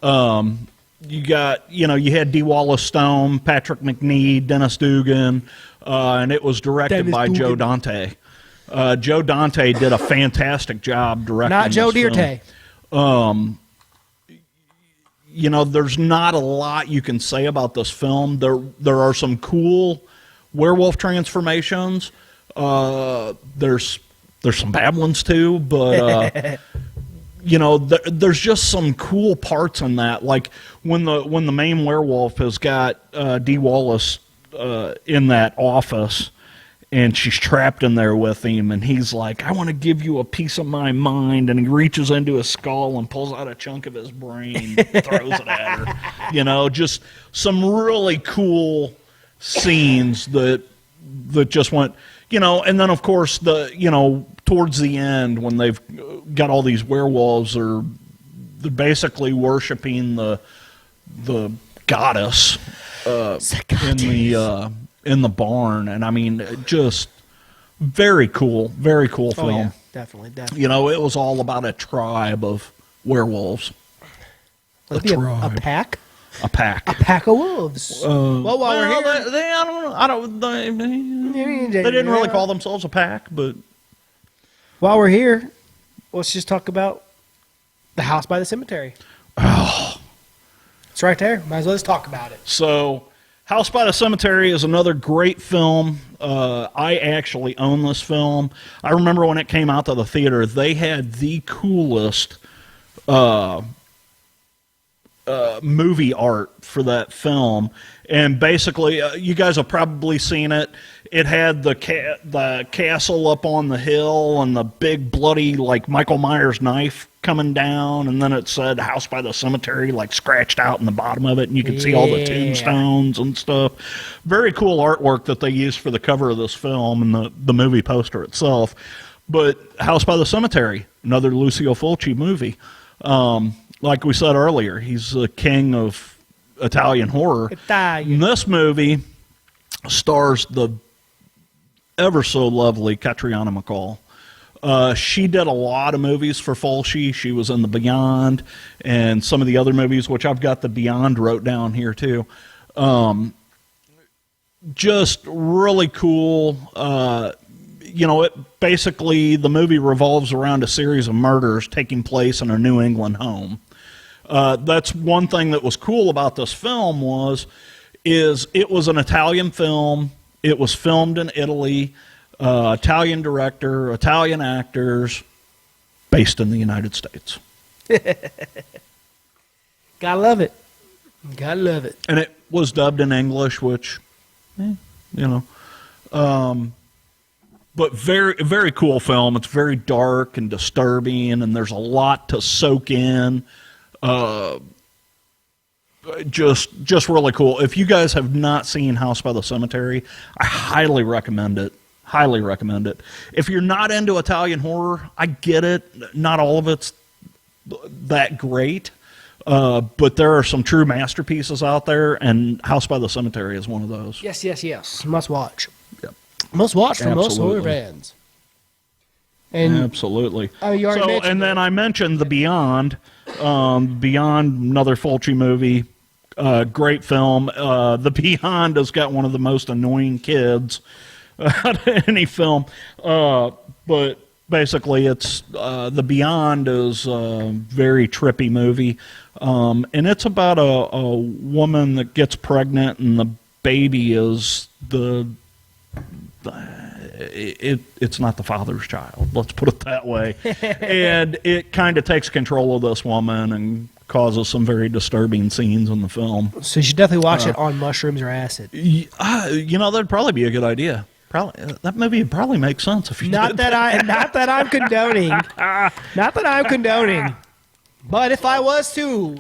You got, you had D. Wallace Stone, Patrick McNee, Dennis Dugan, and it was directed by Joe Dante. Joe Dante did a fantastic job directing Not Joe this Dierte. film. There's not a lot you can say about this film. There are some cool werewolf transformations. There's some bad ones too, but there's just some cool parts in that. Like when the main werewolf has got Dee Wallace in that office, and she's trapped in there with him, and he's like, "I want to give you a piece of my mind," and he reaches into his skull and pulls out a chunk of his brain, throws it at her. Just some really cool scenes that just went. And then of course towards the end when they've got all these werewolves, they're basically worshiping the goddess in the barn, and I mean, just very cool film. Oh, yeah. Definitely. It was all about a tribe of werewolves. A pack. A pack. A pack of wolves. While we're here, they didn't really call themselves a pack, but while we're here, let's just talk about The House by the Cemetery. Oh, it's right there. Might as well just talk about it. So, House by the Cemetery is another great film. I actually own this film. I remember when it came out to the theater, they had the coolest movie art for that film, and basically you guys have probably seen it. It had the castle up on the hill and the big bloody like Michael Myers knife coming down, and then it said House by the Cemetery like scratched out in the bottom of it, and you could see all the tombstones and stuff. Very cool artwork that they used for the cover of this film and the movie poster itself. But House by the Cemetery, another Lucio Fulci movie. Like we said earlier, he's the king of Italian horror. Italian. This movie stars the ever so lovely Catriona MacColl. She did a lot of movies for Fulci. She was in The Beyond and some of the other movies, which I've got The Beyond wrote down here too. Just really cool. Basically the movie revolves around a series of murders taking place in a New England home. That's one thing that was cool about this film is it was an Italian film. It was filmed in Italy, Italian director, Italian actors, based in the United States. Gotta love it. Gotta love it. And it was dubbed in English, which, but very, very cool film. It's very dark and disturbing, and there's a lot to soak in. Just really cool. If you guys have not seen House by the Cemetery, I highly recommend it. Highly recommend it. If you're not into Italian horror, I get it. Not all of it's that great, but there are some true masterpieces out there, and House by the Cemetery is one of those. Yes. Must watch. Yep. Must watch for most Absolutely. horror fans. And absolutely. You already mentioned and then I mentioned The Beyond. Beyond, another Fulci movie. Great film. The Beyond has got one of the most annoying kids out of any film. But basically, it's The Beyond is a very trippy movie. And it's about a woman that gets pregnant, and the baby is it's not the father's child, let's put it that way. And it kind of takes control of this woman and causes some very disturbing scenes in the film. So you should definitely watch it on mushrooms or acid. That'd probably be a good idea. Probably that movie would probably make sense if you Not that I'm condoning. Not that I'm condoning. But if I was to.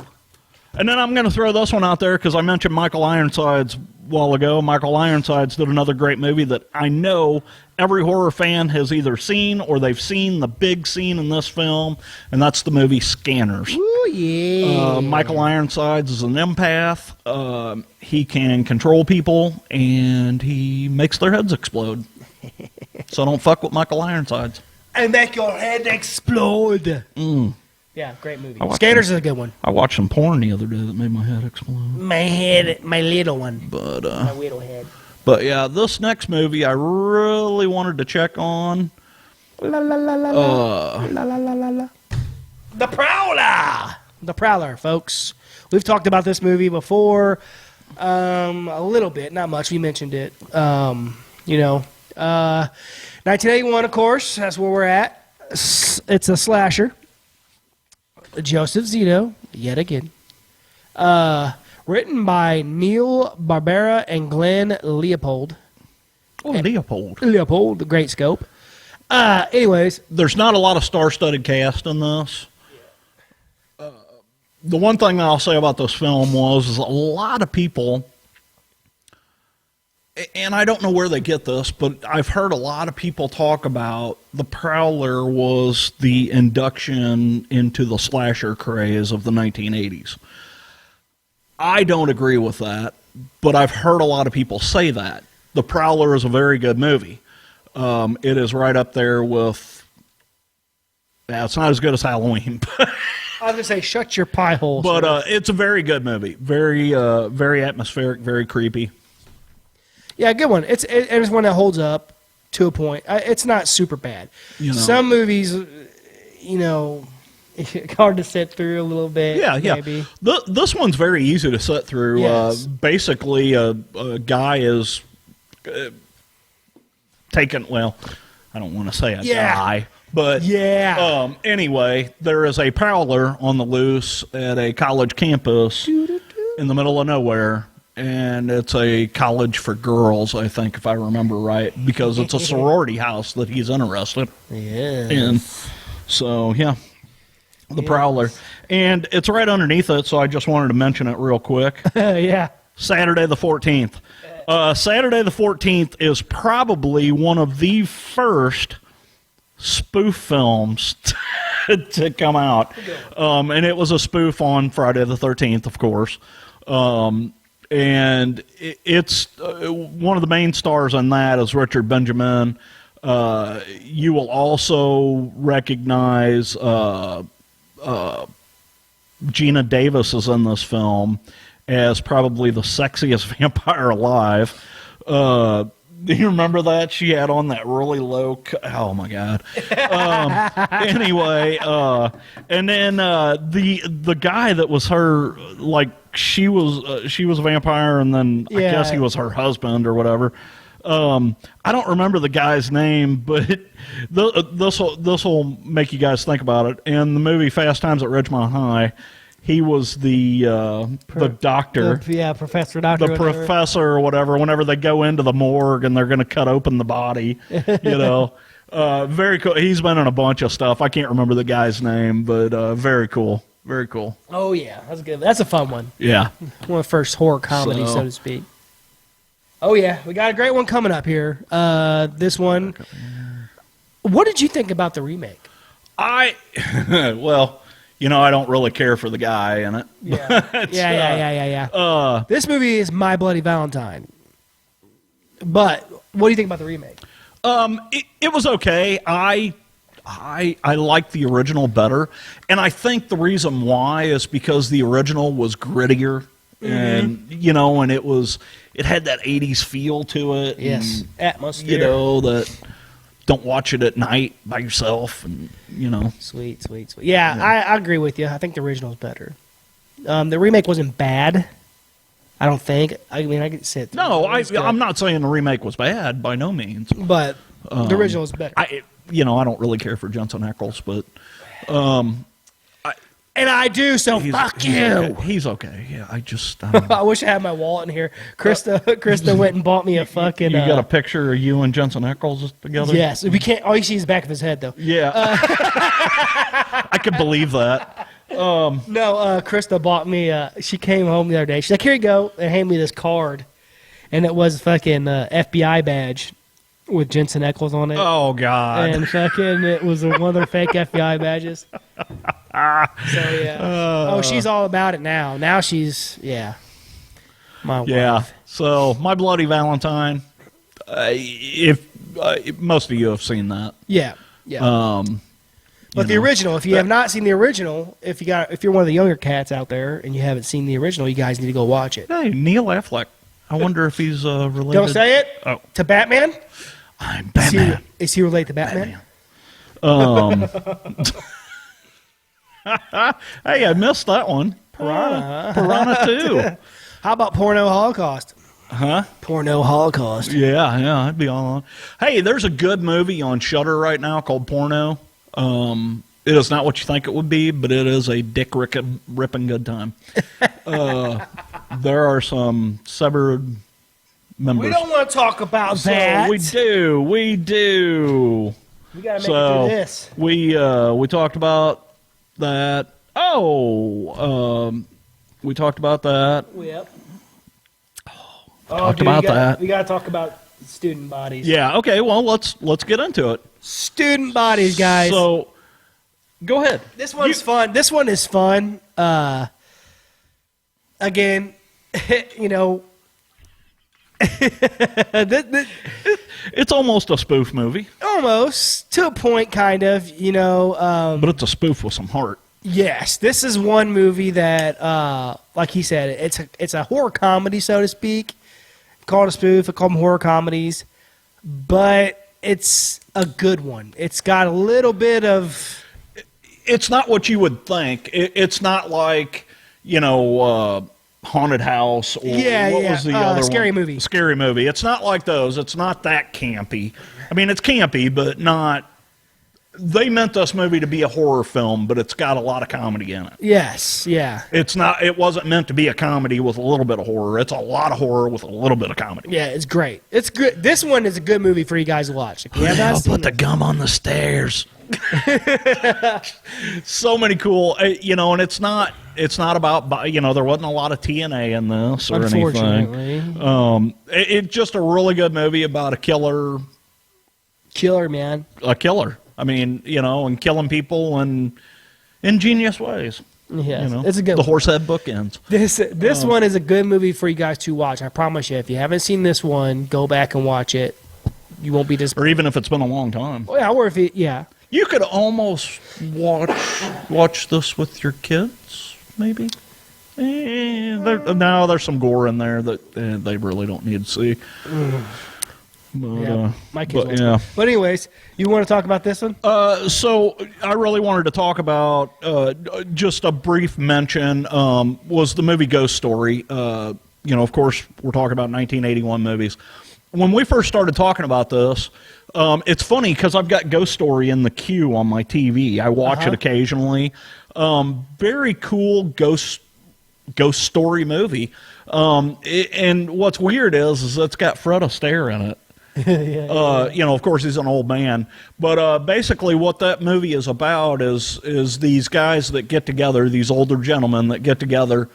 And then I'm going to throw this one out there because I mentioned Michael Ironside's while ago, Michael Ironsides did another great movie that I know every horror fan has either seen or they've seen the big scene in this film, and that's the movie Scanners. Ooh, yeah. Michael Ironsides is an empath. He can control people, and he makes their heads explode. So don't fuck with Michael Ironsides. And make your head explode. Mm. Yeah, great movie. Scanners is a good one. I watched some porn the other day that made my head explode. My little one. But My little head. But yeah, this next movie I really wanted to check on. La la la la la. La la la la la. The Prowler. The Prowler, folks. We've talked about this movie before. A little bit, not much. We mentioned it. 1981, of course. That's where we're at. It's a slasher. Joseph Zito, yet again. Written by Neil Barbera and Glenn Leopold. Oh, Leopold. Leopold, the great scope. Anyways. There's not a lot of star-studded cast in this. The one thing I'll say about this film is a lot of people, and I don't know where they get this, but I've heard a lot of people talk about the Prowler was the induction into the slasher craze of the 1980s. I don't agree with that, but I've heard a lot of people say that. The Prowler is a very good movie. It is right up there with... Yeah, it's not as good as Halloween. I was going to say, shut your pie hole. But it's a very good movie. Very atmospheric, very creepy. Yeah, good one. It's one that holds up to a point. It's not super bad. Some movies, hard to sit through a little bit. Yeah. Maybe. This one's very easy to sit through. Yes. Basically, a guy is taken. Well, I don't want to say a guy, but anyway, there is a prowler on the loose at a college campus in the middle of nowhere. And it's a college for girls, I think, if I remember right, because it's a sorority house that he's interested in. So, yeah, the Prowler. And it's right underneath it, so I just wanted to mention it real quick. Yeah. Saturday the 14th. Saturday the 14th is probably one of the first spoof films to come out. And it was a spoof on Friday the 13th, of course. And it's one of the main stars on that is Richard Benjamin. You will also recognize Gina Davis is in this film as probably the sexiest vampire alive. Do you remember that? She had on that really low... Oh, my God. Anyway, and then the guy that was her, like, she was a vampire, and then I guess he was her husband or whatever. I don't remember the guy's name, but this will make you guys think about it. In the movie Fast Times at Ridgemont High, he was the doctor. Professor Doctor. The professor or whatever, whenever they go into the morgue and they're going to cut open the body, very cool. He's been in a bunch of stuff. I can't remember the guy's name, but very cool. Very cool. Oh, yeah. That's good. That's a fun one. Yeah. One of the first horror comedies, so to speak. Oh, yeah. We got a great one coming up here. This one. What did you think about the remake? Well... I don't really care for the guy in it. Yeah. This movie is My Bloody Valentine. But what do you think about the remake? It was okay. I like the original better, and I think the reason why is because the original was grittier, and and it had that 80s feel to it. Yes, and, atmosphere. That. Don't watch it at night by yourself, and Sweet. Yeah, I agree with you. I think the original's better. The remake wasn't bad. I don't think. I mean, I could say it. No, I'm not saying the remake was bad by no means, but the original is better. I don't really care for Jensen Ackles, but and I do. So fuck you. He's okay. Yeah, I don't know. I wish I had my wallet in here. Krista went and bought me a fucking. You got a picture of you and Jensen Ackles together? Yes. We can't. All you see is the back of his head, though. Yeah. I could believe that. No, Krista bought me. She came home the other day. She's like, "Here you go," and handed me this card. and it was fucking FBI badge with Jensen Ackles on it. Oh God! And fucking, it was one of their fake FBI badges. So yeah. She's all about it now. Now she's my wife. So My Bloody Valentine. If most of you have seen that. Yeah. But the original, if you have not seen the original, if you're one of the younger cats out there and you haven't seen the original, you guys need to go watch it. Hey, Neil Affleck. I wonder if he's related. Don't say it. To Batman. I'm Batman. Is he related to Batman? Hey, I missed that one. Piranha 2. How about Porno Holocaust? Huh? Porno Holocaust. Yeah, I'd be all on. Hey, there's a good movie on Shudder right now called Porno. It is not what you think it would be, but it is a dick ripping good time. There are some severed members. We don't want to talk about that. We do. We got to make it through this. We talked about that. We talked about that. Yep. Talked about that. We got to talk about student bodies. Yeah. Okay. Well, let's get into it. Student bodies, guys. So, go ahead. This one's fun. This one is fun. Again, it's almost a spoof movie. Almost to a point, kind of. But it's a spoof with some heart. Yes, this is one movie that, like he said, it's a horror comedy, so to speak. Called a spoof. I call them horror comedies, but it's a good one. It's got a little bit of. It's not what you would think. It's not like Haunted House or what was the other Scary one? Movie. Scary Movie. It's not like those. It's not that campy. I mean, it's campy, but not. They meant this movie to be a horror film, but it's got a lot of comedy in it. Yes, yeah. It's not. It wasn't meant to be a comedy with a little bit of horror. It's a lot of horror with a little bit of comedy. Yeah, it's great. It's good. This one is a good movie for you guys to watch. If you have not seen put the gum on the stairs. So many cool, and it's not about, there wasn't a lot of TNA in this or anything. It's just a really good movie about a killer. Killer, man. A killer. I mean, and killing people in ingenious ways. Yes, it's a good. The Horsehead bookends. This one is a good movie for you guys to watch. I promise you. If you haven't seen this one, go back and watch it. You won't be disappointed. Or even if it's been a long time. Yeah, or if it, yeah. You could almost watch this with your kids, maybe. Now there's some gore in there that they really don't need to see. But, my kids. But anyways, you want to talk about this one? So I really wanted to talk about just a brief mention. Was the movie Ghost Story? Of course, we're talking about 1981 movies. When we first started talking about this, it's funny because I've got Ghost Story in the queue on my TV. I watch it occasionally. Very cool ghost story movie. And what's weird is it's got Fred Astaire in it. Of course he's an old man, but basically what that movie is about is these guys that get together, these older gentlemen that get together,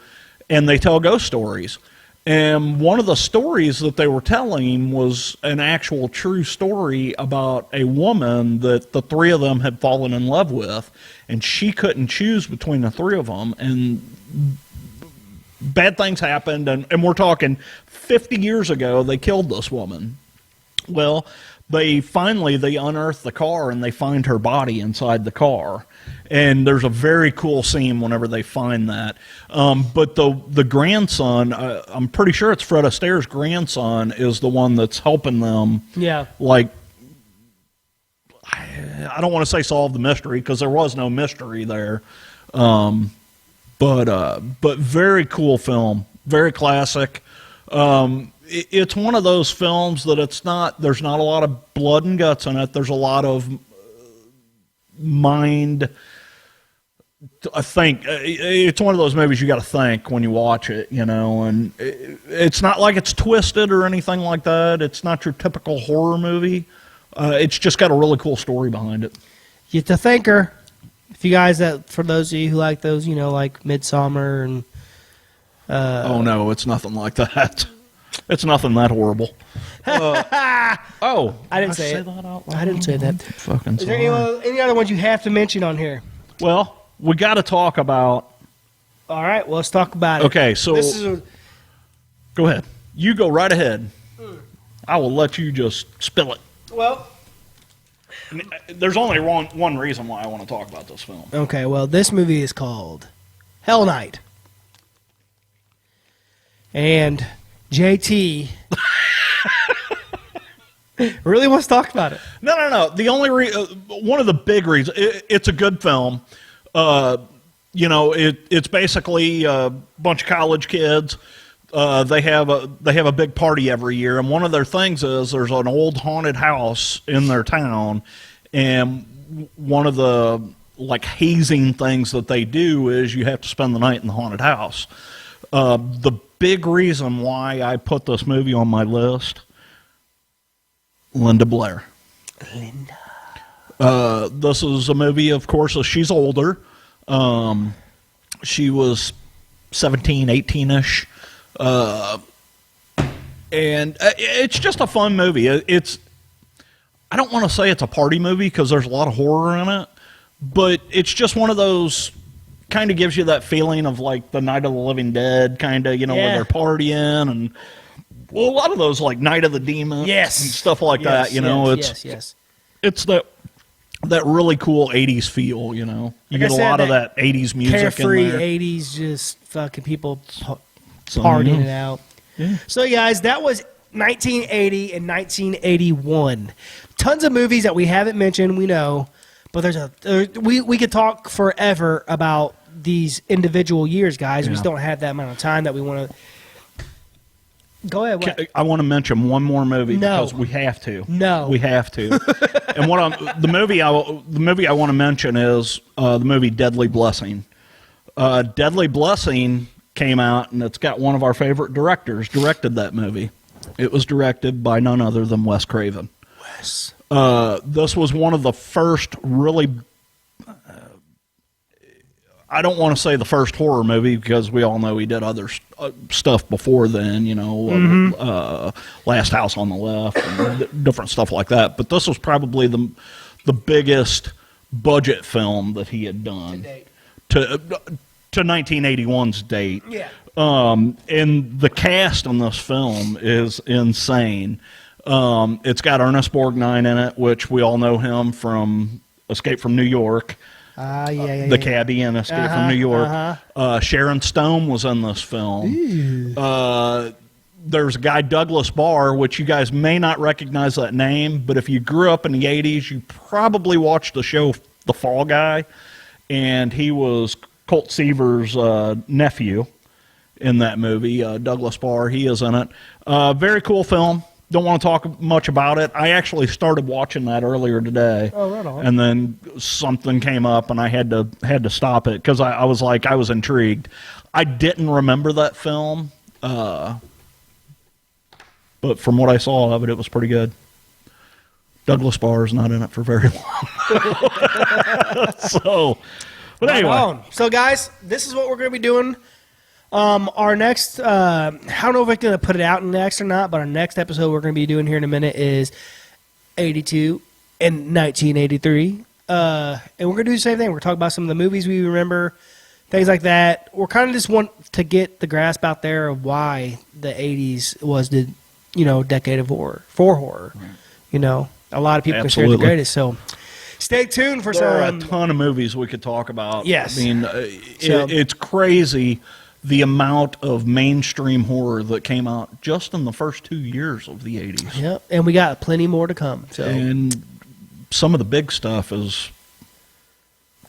and they tell ghost stories. And one of the stories that they were telling was an actual true story about a woman that the three of them had fallen in love with, and she couldn't choose between the three of them, and bad things happened, and we're talking 50 years ago, they killed this woman. Well, they unearth the car and they find her body inside the car. And there's a very cool scene whenever they find that. But the grandson, I'm pretty sure it's Fred Astaire's grandson, is the one that's helping them. Yeah. Like, I don't want to say solve the mystery because there was no mystery there. But very cool film, very classic. It's one of those films that there's not a lot of blood and guts in it. There's a lot of mind. I think it's one of those movies you got to think when you watch it, and it's not like it's twisted or anything like that. It's not your typical horror movie. It's just got a really cool story behind it. It's a thinker. If you guys, for those of you who like those, like Midsommar and. Oh no, it's nothing like that. It's nothing that horrible. Oh, I didn't say it. that out loud? I didn't say that. Fucking Is there any other ones you have to mention on here? Well, we got to talk about. All right, well, let's talk about it. Okay, so go ahead. You go right ahead. I will let you just spill it. Well, There's only one reason why I want to talk about this film. okay, well, this movie is called Hell Night. And JT really wants to talk about it. No. The only one of the big reasons it's a good film. It's basically a bunch of college kids. They have a big party every year, and one of their things is there's an old haunted house in their town, and one of the hazing things that they do is you have to spend the night in the haunted house. The big reason why I put this movie on my list, Linda Blair. This is a movie, of course, she's older. She was 17, 18-ish. And it's just a fun movie. I don't want to say it's a party movie because there's a lot of horror in it, but it's just one of those, kind of gives you that feeling of like the Night of the Living Dead, kind of, where they're partying, and a lot of those like Night of the Demons, and stuff like that. It's that really cool 80s feel. You get a lot of that 80s music carefree in there. 80s, just fucking people partying it out. Yeah. So, guys, that was 1980 and 1981. Tons of movies that we haven't mentioned, we know, but we could talk forever about these individual years, guys. We just don't have that amount of time that we want to. Go ahead. What? I want to mention one more movie because we have to. No, we have to. And the movie I want to mention is the movie Deadly Blessing. Deadly Blessing came out, and it's got one of our favorite directors directed that movie. It was directed by none other than Wes Craven. Wes. This was one of the first really. I don't want to say the first horror movie because we all know he did other stuff before then, Last House on the Left, and different stuff like that. But this was probably the biggest budget film that he had done to 1981's date. Yeah. And the cast on this film is insane. It's got Ernest Borgnine in it, which we all know him from Escape from New York. The cabbie in Escape from New York. Sharon Stone was in this film. There's a guy, Douglas Barr, which you guys may not recognize that name, but if you grew up in the 80s, you probably watched the show The Fall Guy, and he was Colt Seaver's nephew in that movie. Douglas Barr, he is in it. Very cool film. Don't want to talk much about it. I actually started watching that earlier today. Oh, right on. And then something came up, and I had to stop it because I was intrigued. I didn't remember that film, but from what I saw of it, it was pretty good. Douglas Barr is not in it for very long. But anyway. So, guys, this is what we're going to be doing. Our next, I don't know if we're going to put it out next or not, but our next episode we're going to be doing here in a minute is 82 and 1983. And we're going to do the same thing. We're talking about some of the movies we remember, things like that. We're kind of just want to get the grasp out there of why the 80s was the, decade of horror, for horror. Right. A lot of people consider it the greatest. So stay tuned for there are a ton of movies we could talk about. Yes. I mean, it's crazy. The amount of mainstream horror that came out just in the first 2 years of the 80s. Yep, and we got plenty more to come. So. And some of the big stuff is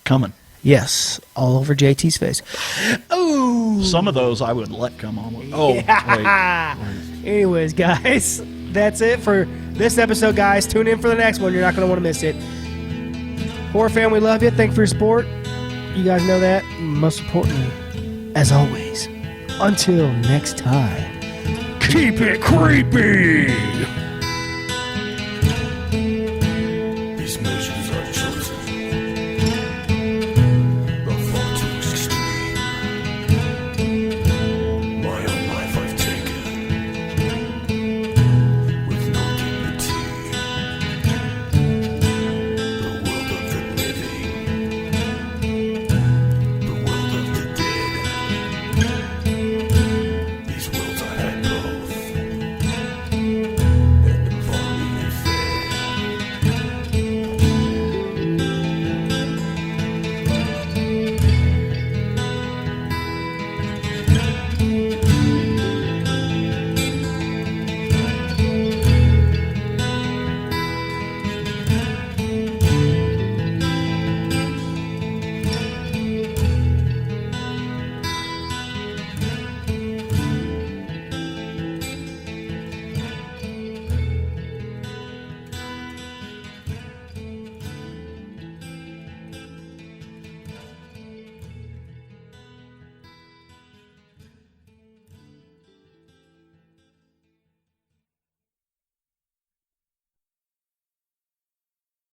coming. Yes, all over JT's face. Oh, some of those I would let come on. Oh, yeah. Wait. Anyways, guys, that's it for this episode, guys. Tune in for the next one. You're not going to want to miss it. Horror fan, we love you. Thank you for your support. You guys know that. Most importantly, as always, until next time, keep it creepy.